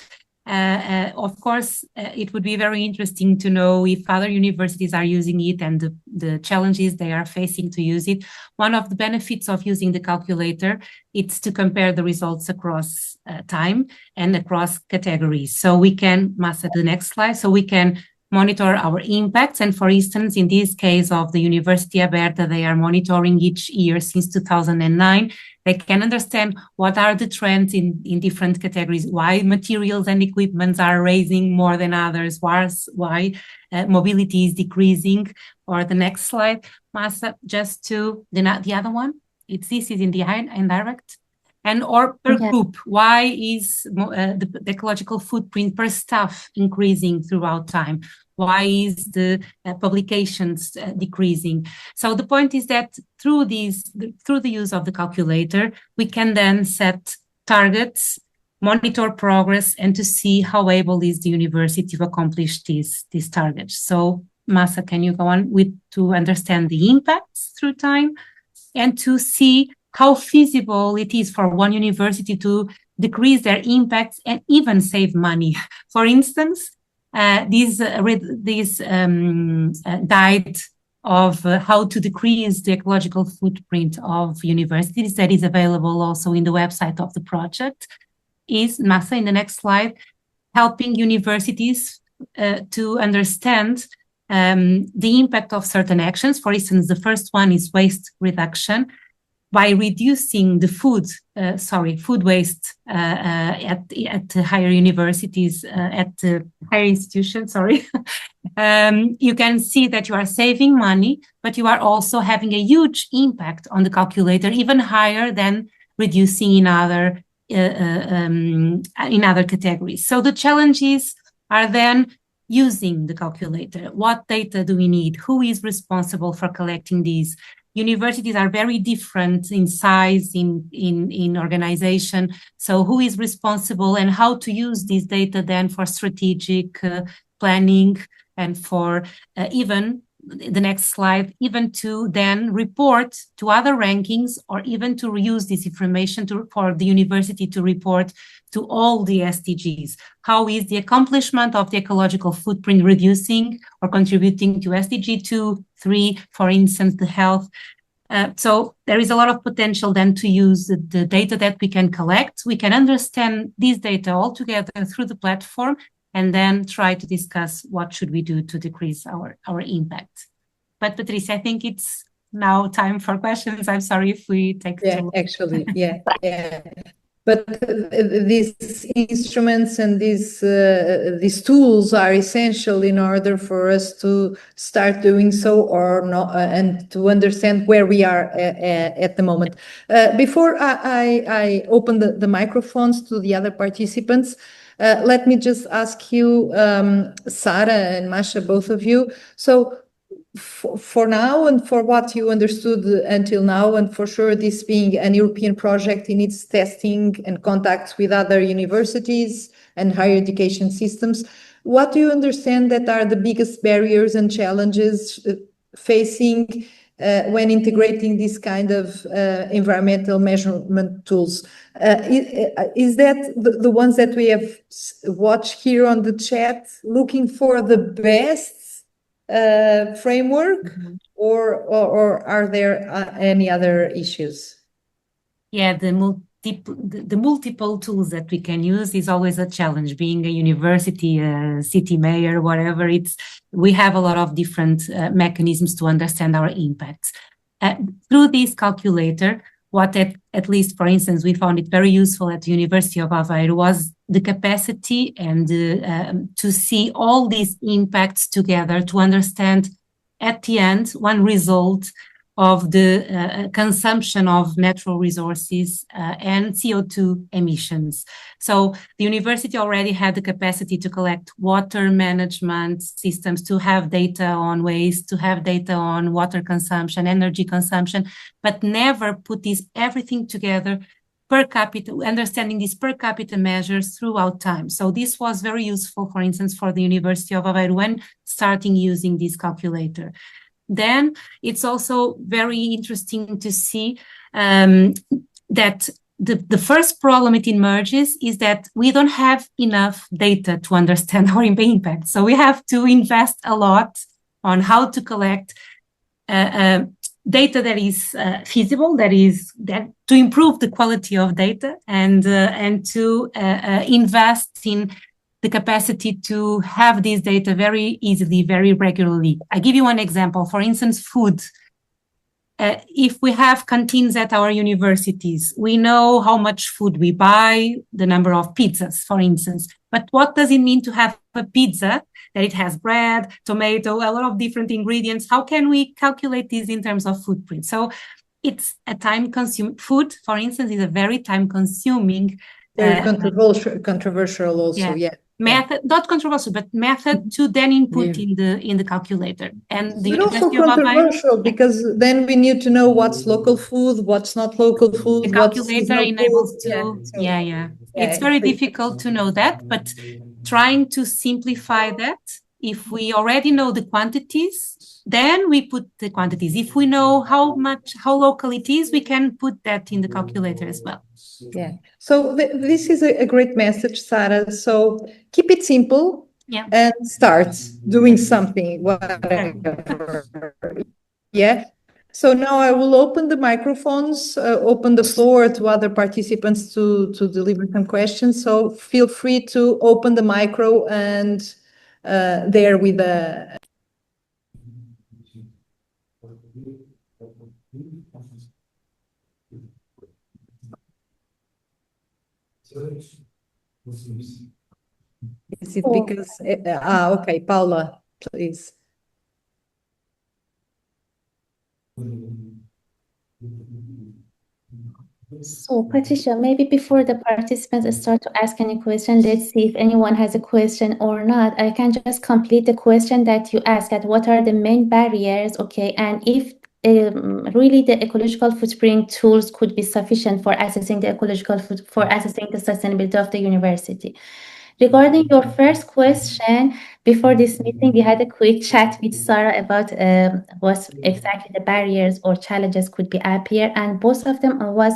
Of course, it would be very interesting to know if other universities are using it and the challenges they are facing to use it. One of the benefits of using the calculator is to compare the results across time and across categories. So we can, Mahsa, the next slide, so we can monitor our impacts. And for instance, in this case of the University Aberta, they are monitoring each year since 2009. They can understand what are the trends in different categories, why materials and equipments are raising more than others, why mobility is decreasing. Or the next slide, Mahsa, just to the other one. This is in the indirect. And or per group, why is the ecological footprint per staff increasing throughout time? Why is the publications decreasing? So the point is that through the use of the calculator, we can then set targets, monitor progress, and to see how able is the university to accomplish these targets. So Mahsa, can you go on to understand the impacts through time and to see how feasible it is for one university to decrease their impacts and even save money. For instance, this guide of how to decrease the ecological footprint of universities that is available also in the website of the project is, Mahsa, in the next slide, helping universities to understand the impact of certain actions. For instance, the first one is waste reduction. By reducing the food waste at higher universities, at higher institutions, you can see that you are saving money, but you are also having a huge impact on the calculator, even higher than reducing in other categories. So the challenges are then using the calculator. What data do we need? Who is responsible for collecting these? universities are very different in size, in organization. So who is responsible and how to use this data then for strategic planning and for even the next slide, even to then report to other rankings or even to reuse this information for the university to report to all the SDGs. How is the accomplishment of the ecological footprint reducing or contributing to SDG 2, 3, for instance, the health? So there is a lot of potential then to use the data that we can collect. We can understand this data all together through the platform and then try to discuss what should we do to decrease our impact. But Patrícia, I think it's now time for questions. I'm sorry if we take too long. Actually, yeah. But these instruments and these tools are essential in order for us to start doing so or not, and to understand where we are at the moment. Before I open the microphones to the other participants, let me just ask you, Sara and Mahsa, both of you. So for now and for what you understood until now, and for sure this being an European project in its testing and contacts with other universities and higher education systems, what do you understand that are the biggest barriers and challenges facing when integrating this kind of environmental measurement tools? Is that the ones that we have watched here on the chat, looking for the best framework, or are there any other issues? Yeah, the multiple tools that we can use is always a challenge. Being a university, a city mayor, whatever, we have a lot of different mechanisms to understand our impacts. Through this calculator, what at least, for instance, we found it very useful at the University of Aveiro was the capacity and to see all these impacts together, to understand at the end one result of the consumption of natural resources and CO2 emissions. So the university already had the capacity to collect water management systems, to have data on waste, to have data on water consumption, energy consumption, but never put everything together per capita, understanding these per capita measures throughout time. So this was very useful, for instance, for the University of Aveiro when starting using this calculator. Then it's also very interesting to see that the first problem it emerges is that we don't have enough data to understand our impact. So we have to invest a lot on how to collect data that is feasible, that to improve the quality of data and to invest in the capacity to have this data very easily, very regularly. I give you one example. For instance, food. If we have canteens at our universities, we know how much food we buy, the number of pizzas, for instance. But what does it mean to have a pizza that it has bread, tomato, a lot of different ingredients? How can we calculate this in terms of footprint? So it's a time-consuming. Food, for instance, is a very time-consuming. Very controversial also, yeah. Method, not controversial, but method to then input in the calculator. And the University also controversial because then we need to know what's local food, what's not local food. The calculator enables to, it's very difficult to know that, but trying to simplify that. If we already know the quantities, then we put the quantities. If we know how local it is, we can put that in the calculator as well. Yeah. So this is a great message, Sara. So keep it simple and start doing something, whatever. Yeah. So now I will open the microphones, open the floor to other participants to deliver some questions. So feel free to open the micro and there with the... Is it because... okay, Paula, please. So, Patricia, maybe before the participants start to ask any question, let's see if anyone has a question or not. I can just complete the question that you asked at what are the main barriers, okay? And if really the ecological footprint tools could be sufficient for assessing the assessing the sustainability of the university. Regarding your first question, before this meeting, we had a quick chat with Sarah about what exactly the barriers or challenges could be appear, and both of them were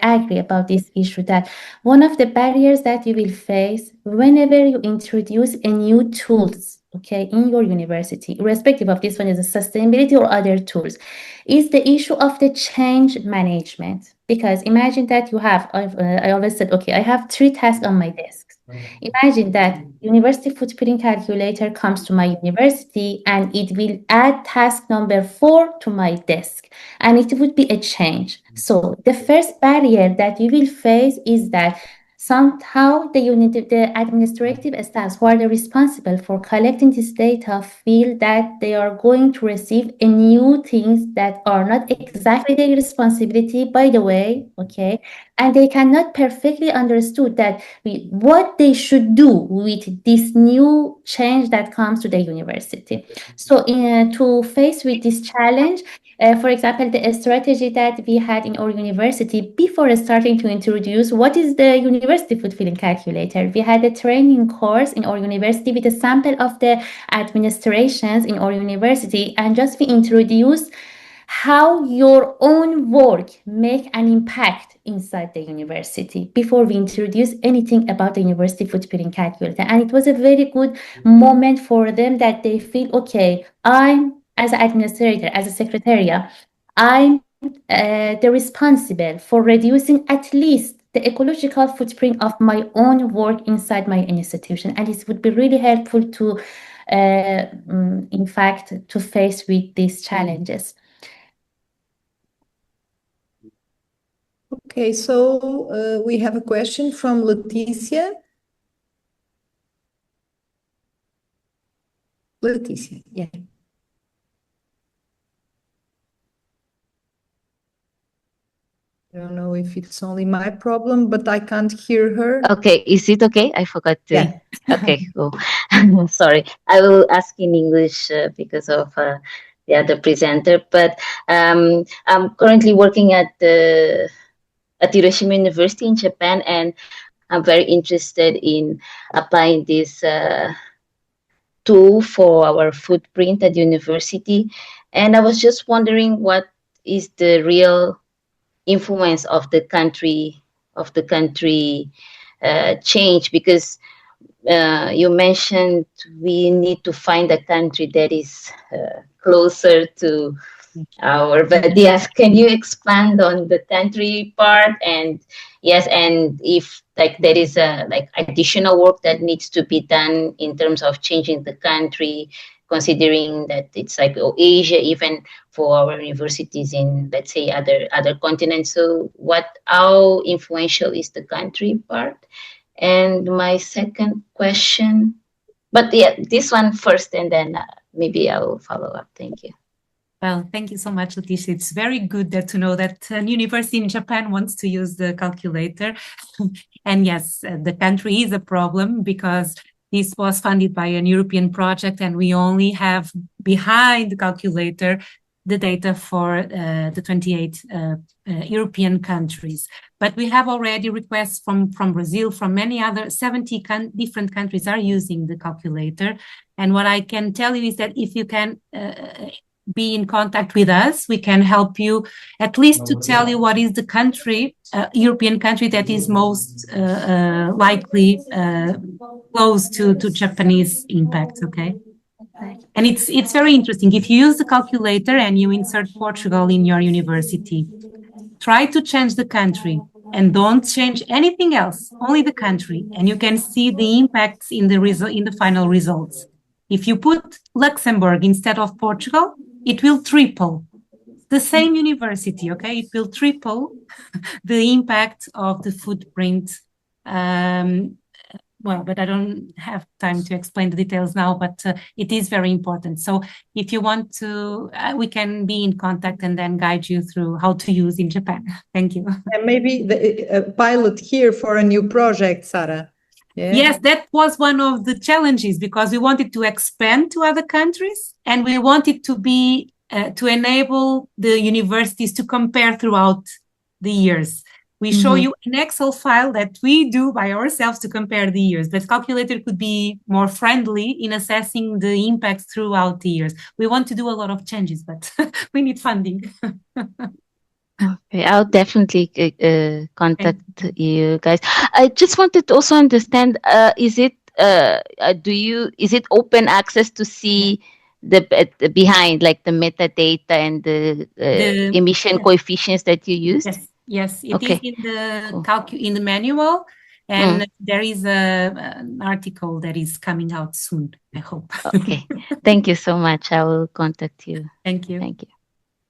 agree about this issue, that one of the barriers that you will face whenever you introduce a new tools, okay, in your university, irrespective of this one is a sustainability or other tools, is the issue of the change management. Because imagine that you have, I always said, okay, I have 3 tasks on my desk. Imagine that university footprint calculator comes to my university and it will add task number 4 to my desk, and it would be a change. So the first barrier that you will face is that somehow the administrative staff who are responsible for collecting this data feel that they are going to receive a new things that are not exactly their responsibility, by the way, okay? And they cannot perfectly understood that what they should do with this new change that comes to the university. So to face with this challenge, for example, the strategy that we had in our university before starting to introduce what is the university footprint calculator, we had a training course in our university with a sample of the administrations in our university, and just we introduced how your own work make an impact inside the university before we introduce anything about the university footprint calculator. And it was a very good moment for them, that they feel, okay, I'm as an administrator, as a secretariat, I'm the responsible for reducing at least the ecological footprint of my own work inside my institution. And it would be really helpful to, in fact, to face with these challenges. Okay, so we have a question from Leticia. Leticia, yeah. I don't know if it's only my problem, but I can't hear her. Okay, is it okay? I forgot to. Yeah. Okay, cool. Sorry, I will ask in English because of the other presenter. But I'm currently working at Hiroshima University in Japan, and I'm very interested in applying this tool for our footprint at university. And I was just wondering, what is the real influence of the country change? Because you mentioned we need to find a country that is closer to our, but yes, can you expand on the country part? And yes, and if like there is a like additional work that needs to be done in terms of changing the country, considering that it's like Asia, even for our universities in, let's say, other continents. So how influential is the country part? And my second question, but yeah, this one first, and then maybe I will follow up. Thank you. Well, thank you so much, Leticia. It's very good to know that a university in Japan wants to use the calculator. And yes, the country is a problem, because this was funded by an European project, and we only have behind the calculator the data for the 28 European countries. But we have already requests from Brazil, from many other 70 different countries are using the calculator. And what I can tell you is that if you can be in contact with us, we can help you at least to tell you what is the country, European country, that is most likely close to Japanese impact, okay? And it's very interesting. If you use the calculator and you insert Portugal in your university, try to change the country and don't change anything else, only the country, and you can see the impacts in the final results. If you put Luxembourg instead of Portugal, it will triple. The same university, okay? It will triple the impact of the footprint. Well, but I don't have time to explain the details now, but it is very important. So if you want to, we can be in contact and then guide you through how to use in Japan. Thank you. And maybe a pilot here for a new project, Sara. Yeah. Yes, that was one of the challenges, because we wanted to expand to other countries and we wanted to be to enable the universities to compare throughout the years. We show you an Excel file that we do by ourselves to compare the years, but calculator could be more friendly in assessing the impacts throughout the years. We want to do a lot of changes, but we need funding. Okay, I'll definitely contact you guys. I just wanted to also understand, is it open access to see the behind, like the metadata and the emission coefficients that you used? Yes, it Okay. is in the in the manual, and there is an article that is coming out soon, I hope. Okay, thank you so much. I will contact you. Thank you. Thank you.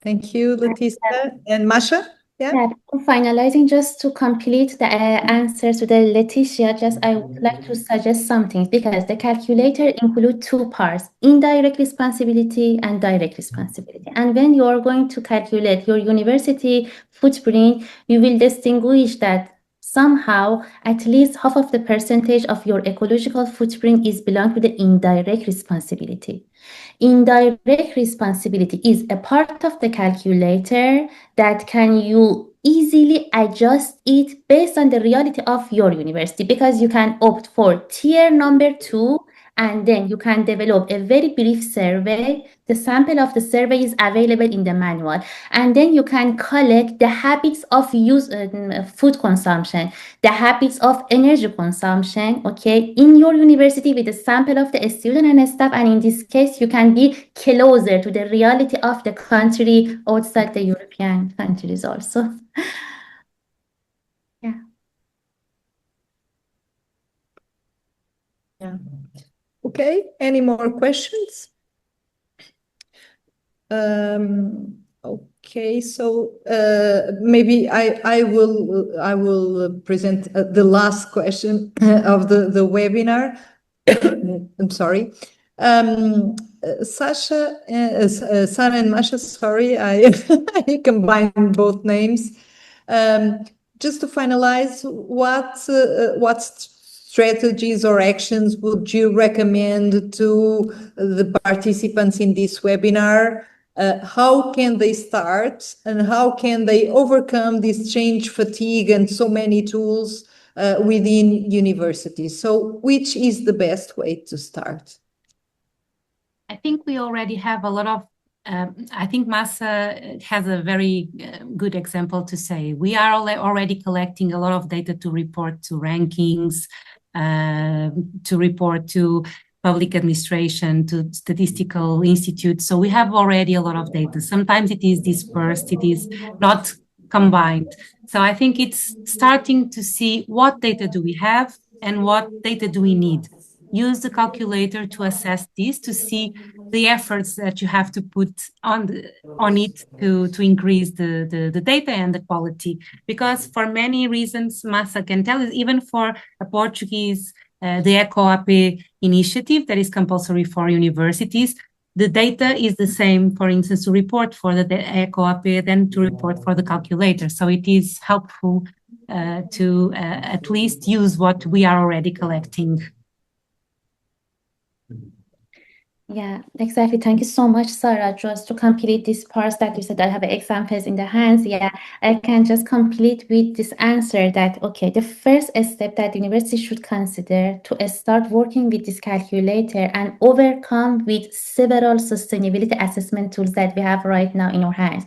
Thank you, Leticia. And Mahsa? Yeah, finalizing, just to complete the answer to the Leticia, I would like to suggest something, because the calculator includes two parts, indirect responsibility and direct responsibility. And when you are going to calculate your university footprint, you will distinguish that somehow at least half of the percentage of your ecological footprint is belong to the indirect responsibility. Indirect responsibility is a part of the calculator that can you easily adjust it based on the reality of your university, because you can opt for tier number 2, and then you can develop a very brief survey. The sample of the survey is available in the manual, and then you can collect the habits of food consumption, the habits of energy consumption, okay, in your university with a sample of the student and staff, and in this case, you can be closer to the reality of the country outside the European countries also. Yeah. Okay, any more questions? Okay, so maybe I will present the last question of the webinar. I'm sorry. Sasha, Sara and Mahsa, sorry, I combined both names. Just to finalize, what strategies or actions would you recommend to the participants in this webinar? How can they start, and how can they overcome this change fatigue and so many tools within universities? So which is the best way to start? I think we already have a lot of I think Mahsa has a very good example to say. We are already collecting a lot of data to report to rankings, to report to public administration, to statistical institutes. So we have already a lot of data. Sometimes it is dispersed, it is not combined. So I think it's starting to see what data do we have and what data do we need. Use the calculator to assess this, to see the efforts that you have to put on it to increase the data and the quality. Because for many reasons, Mahsa can tell us, even for a Portuguese, the EcoAP initiative that is compulsory for universities, the data is the same, for instance, to report for the EcoAP than to report for the calculator. So it is helpful to at least use what we are already collecting. Yeah, exactly. Thank you so much, Sarah. Just to complete this part that you said, I have examples in the hands. Yeah, I can just complete with this answer that, okay, the first step that university should consider to start working with this calculator and overcome with several sustainability assessment tools that we have right now in our hands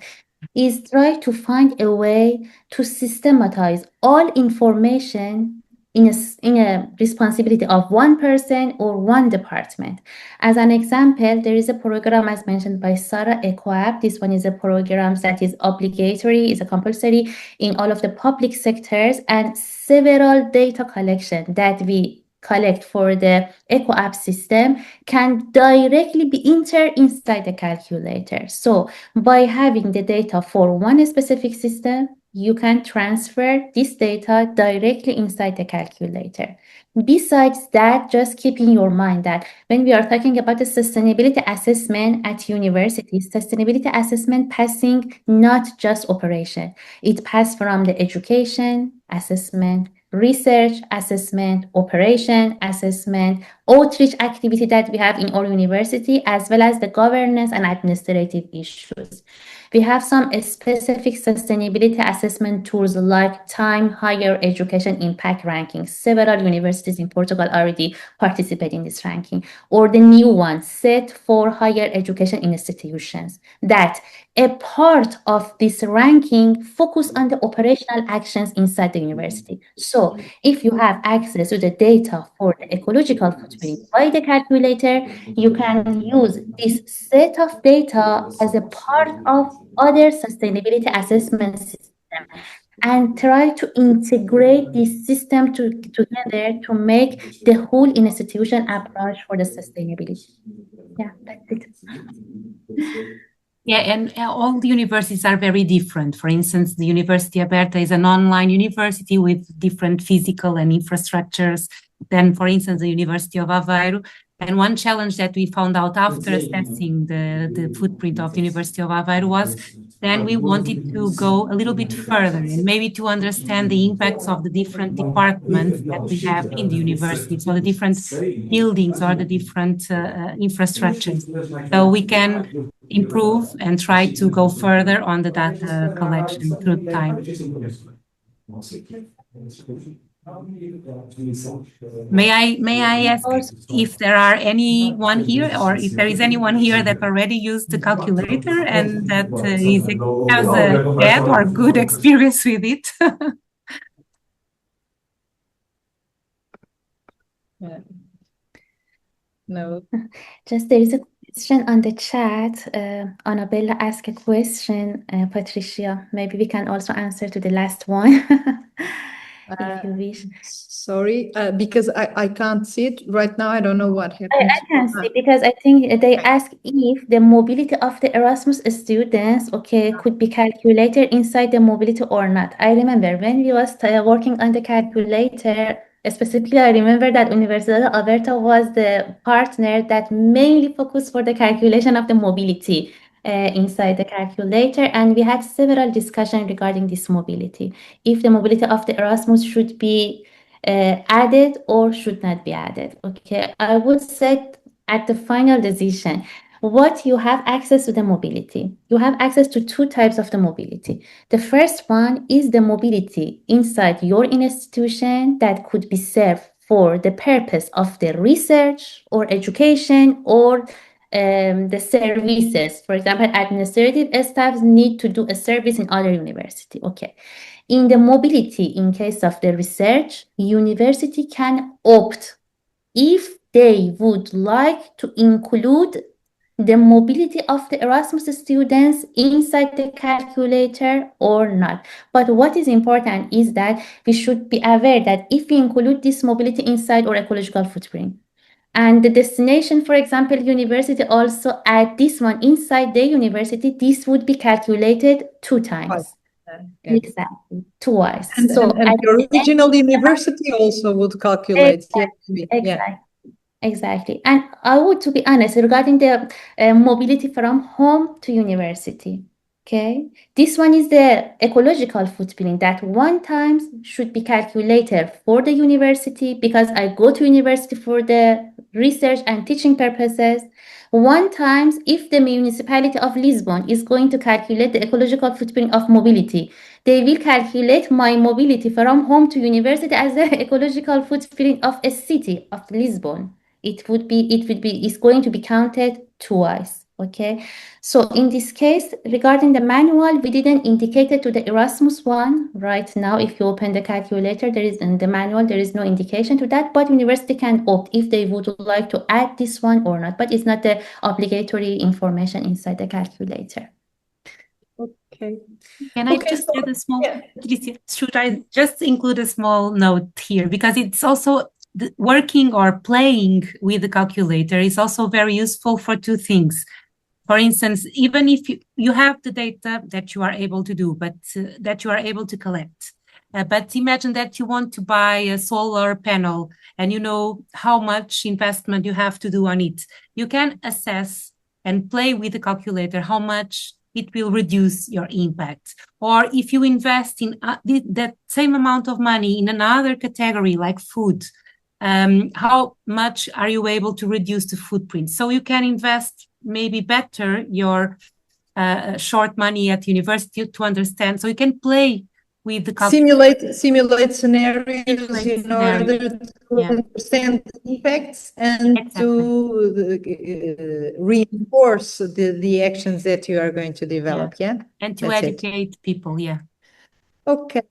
is try to find a way to systematize all information in a responsibility of one person or one department. As an example, there is a program as mentioned by Sarah, EcoApp. This one is a program that is obligatory, is a compulsory in all of the public sectors, and several data collection that we collect for the EcoApp system can directly be entered inside the calculator. So by having the data for one specific system, you can transfer this data directly inside the calculator. Besides that, just keep in your mind that when we are talking about the sustainability assessment at universities, sustainability assessment passing not just operation. It passes from the education, assessment, research assessment, operation assessment, outreach activity that we have in our university, as well as the governance and administrative issues. We have some specific sustainability assessment tools like Time Higher Education Impact Ranking. Several universities in Portugal already participate in this ranking, or the new one, Set for Higher Education Institutions, that a part of this ranking focus on the operational actions inside the university. So if you have access to the data for the ecological footprint by the calculator, you can use this set of data as a part of other sustainability assessment system and try to integrate this system together to make the whole institution approach for the sustainability. Yeah, that's it. Yeah, and all the universities are very different. For instance, the University Aberta is an online university with different physical and infrastructures than, for instance, the University of Aveiro. And one challenge that we found out after assessing the footprint of the University of Aveiro was then we wanted to go a little bit further and maybe to understand the impacts of the different departments that we have in the university, so the different buildings or the different infrastructures. So we can improve and try to go further on the data collection through time. May I ask if there are anyone here, or if there is anyone here that already used the calculator and that has a bad or good experience with it? No. Just there is a question on the chat. Annabella asked a question, Patricia. Maybe we can also answer to the last one. If you wish. Sorry, because I can't see it right now. I don't know what happened. I can see, because I think they ask if the mobility of the Erasmus students, could be calculated inside the mobility or not. I remember when we was working on the calculator, specifically, I remember that Universidade Aberta was the partner that mainly focused for the calculation of the mobility inside the calculator, and we had several discussions regarding this mobility. If the mobility of the Erasmus should be added or should not be added. I would say at the final decision, what you have access to the mobility. You have access to two types of the mobility. The first one is the mobility inside your institution that could be served for the purpose of the research or education or the services. For example, administrative staff need to do a service in other university. In the mobility, in case of the research, university can opt if they would like to include the mobility of the Erasmus students inside the calculator or not. But what is important is that we should be aware that if we include this mobility inside our ecological footprint, and the destination, for example, university also add this one inside the university, this would be calculated 2 times. Exactly, twice. And the original university also would calculate. Exactly. And I would, to be honest, regarding the mobility from home to university, this one is the ecological footprint that 1 time should be calculated for the university, because I go to university for the research and teaching purposes. 1 time, if the municipality of Lisbon is going to calculate the ecological footprint of mobility, they will calculate my mobility from home to university as the ecological footprint of a city of Lisbon. It's going to be counted twice. So in this case, regarding the manual, we didn't indicate it to the Erasmus one. Right now, if you open the calculator, there is in the manual, there is no indication to that, but university can opt if they would like to add this one or not, but it's not the obligatory information inside the calculator. Can I just add a small, should I just include a small note here? Because it's also working or playing with the calculator is also very useful for 2 things. For instance, even if you have the data that you are able to do, but that you are able to collect, but imagine that you want to buy a solar panel and you know how much investment you have to do on it. You can assess and play with the calculator how much it will reduce your impact. Or if you invest in that same amount of money in another category like food, how much are you able to reduce the footprint? So you can invest maybe better your short money at university to understand. So you can play with the simulate scenarios in order to understand the effects and to reinforce the actions that you are going to develop. And to educate people. Okay.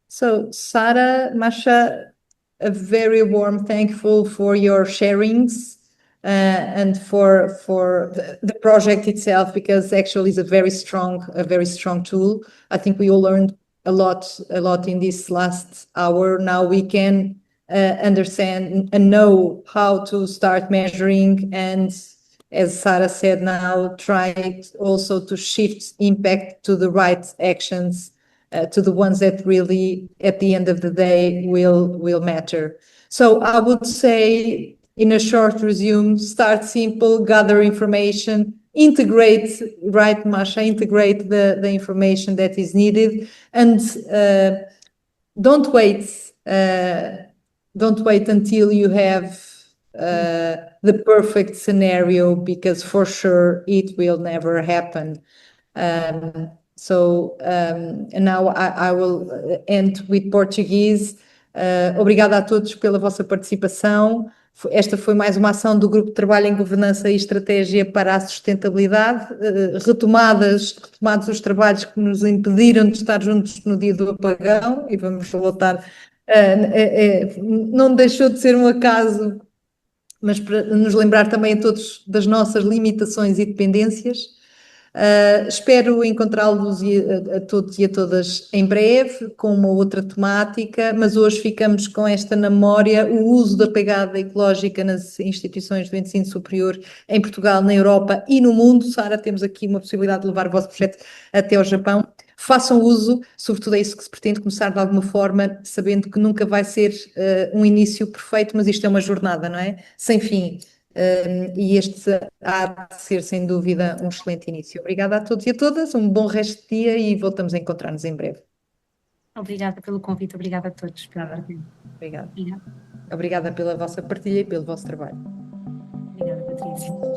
So Sara, Mahsa, a very warm thankful for your sharings and for the project itself, because actually it's a very strong tool. I think we all learned a lot in this last hour. Now we can understand and know how to start measuring, and as Sara said, now try also to shift impact to the right actions, to the ones that really, at the end of the day, will matter. So I would say, in a short resume, start simple, gather information, integrate, right, Mahsa, integrate the information that is needed, and don't wait until you have the perfect scenario, because for sure it will never happen. And now I will end with Portuguese. Obrigada a todos pela vossa participação. Esta foi mais uma ação do Grupo de Trabalho em Governança e Estratégia para a Sustentabilidade. Retomados os trabalhos que nos impediram de estar juntos no dia do apagão, e vamos voltar. Não deixou de ser um acaso, mas para nos lembrar também a todos das nossas limitações e dependências. Espero encontrá-los a todos e a todas em breve com uma outra temática, mas hoje ficamos com esta na memória: o uso da pegada ecológica nas instituições do ensino superior em Portugal, na Europa e no mundo. Sara, temos aqui uma possibilidade de levar o vosso projeto até ao Japão. Façam uso, sobretudo é isso que se pretende, começar de alguma forma, sabendo que nunca vai ser um início perfeito, mas isto é uma jornada, não é? Sem fim. E este há de ser, sem dúvida, um excelente início. Obrigada a todos e a todas, um bom resto de dia e voltamos a encontrar-nos em breve. Obrigada pelo convite, obrigada a todos. Obrigada pela vossa partilha e pelo vosso trabalho. Obrigada, Patrícia.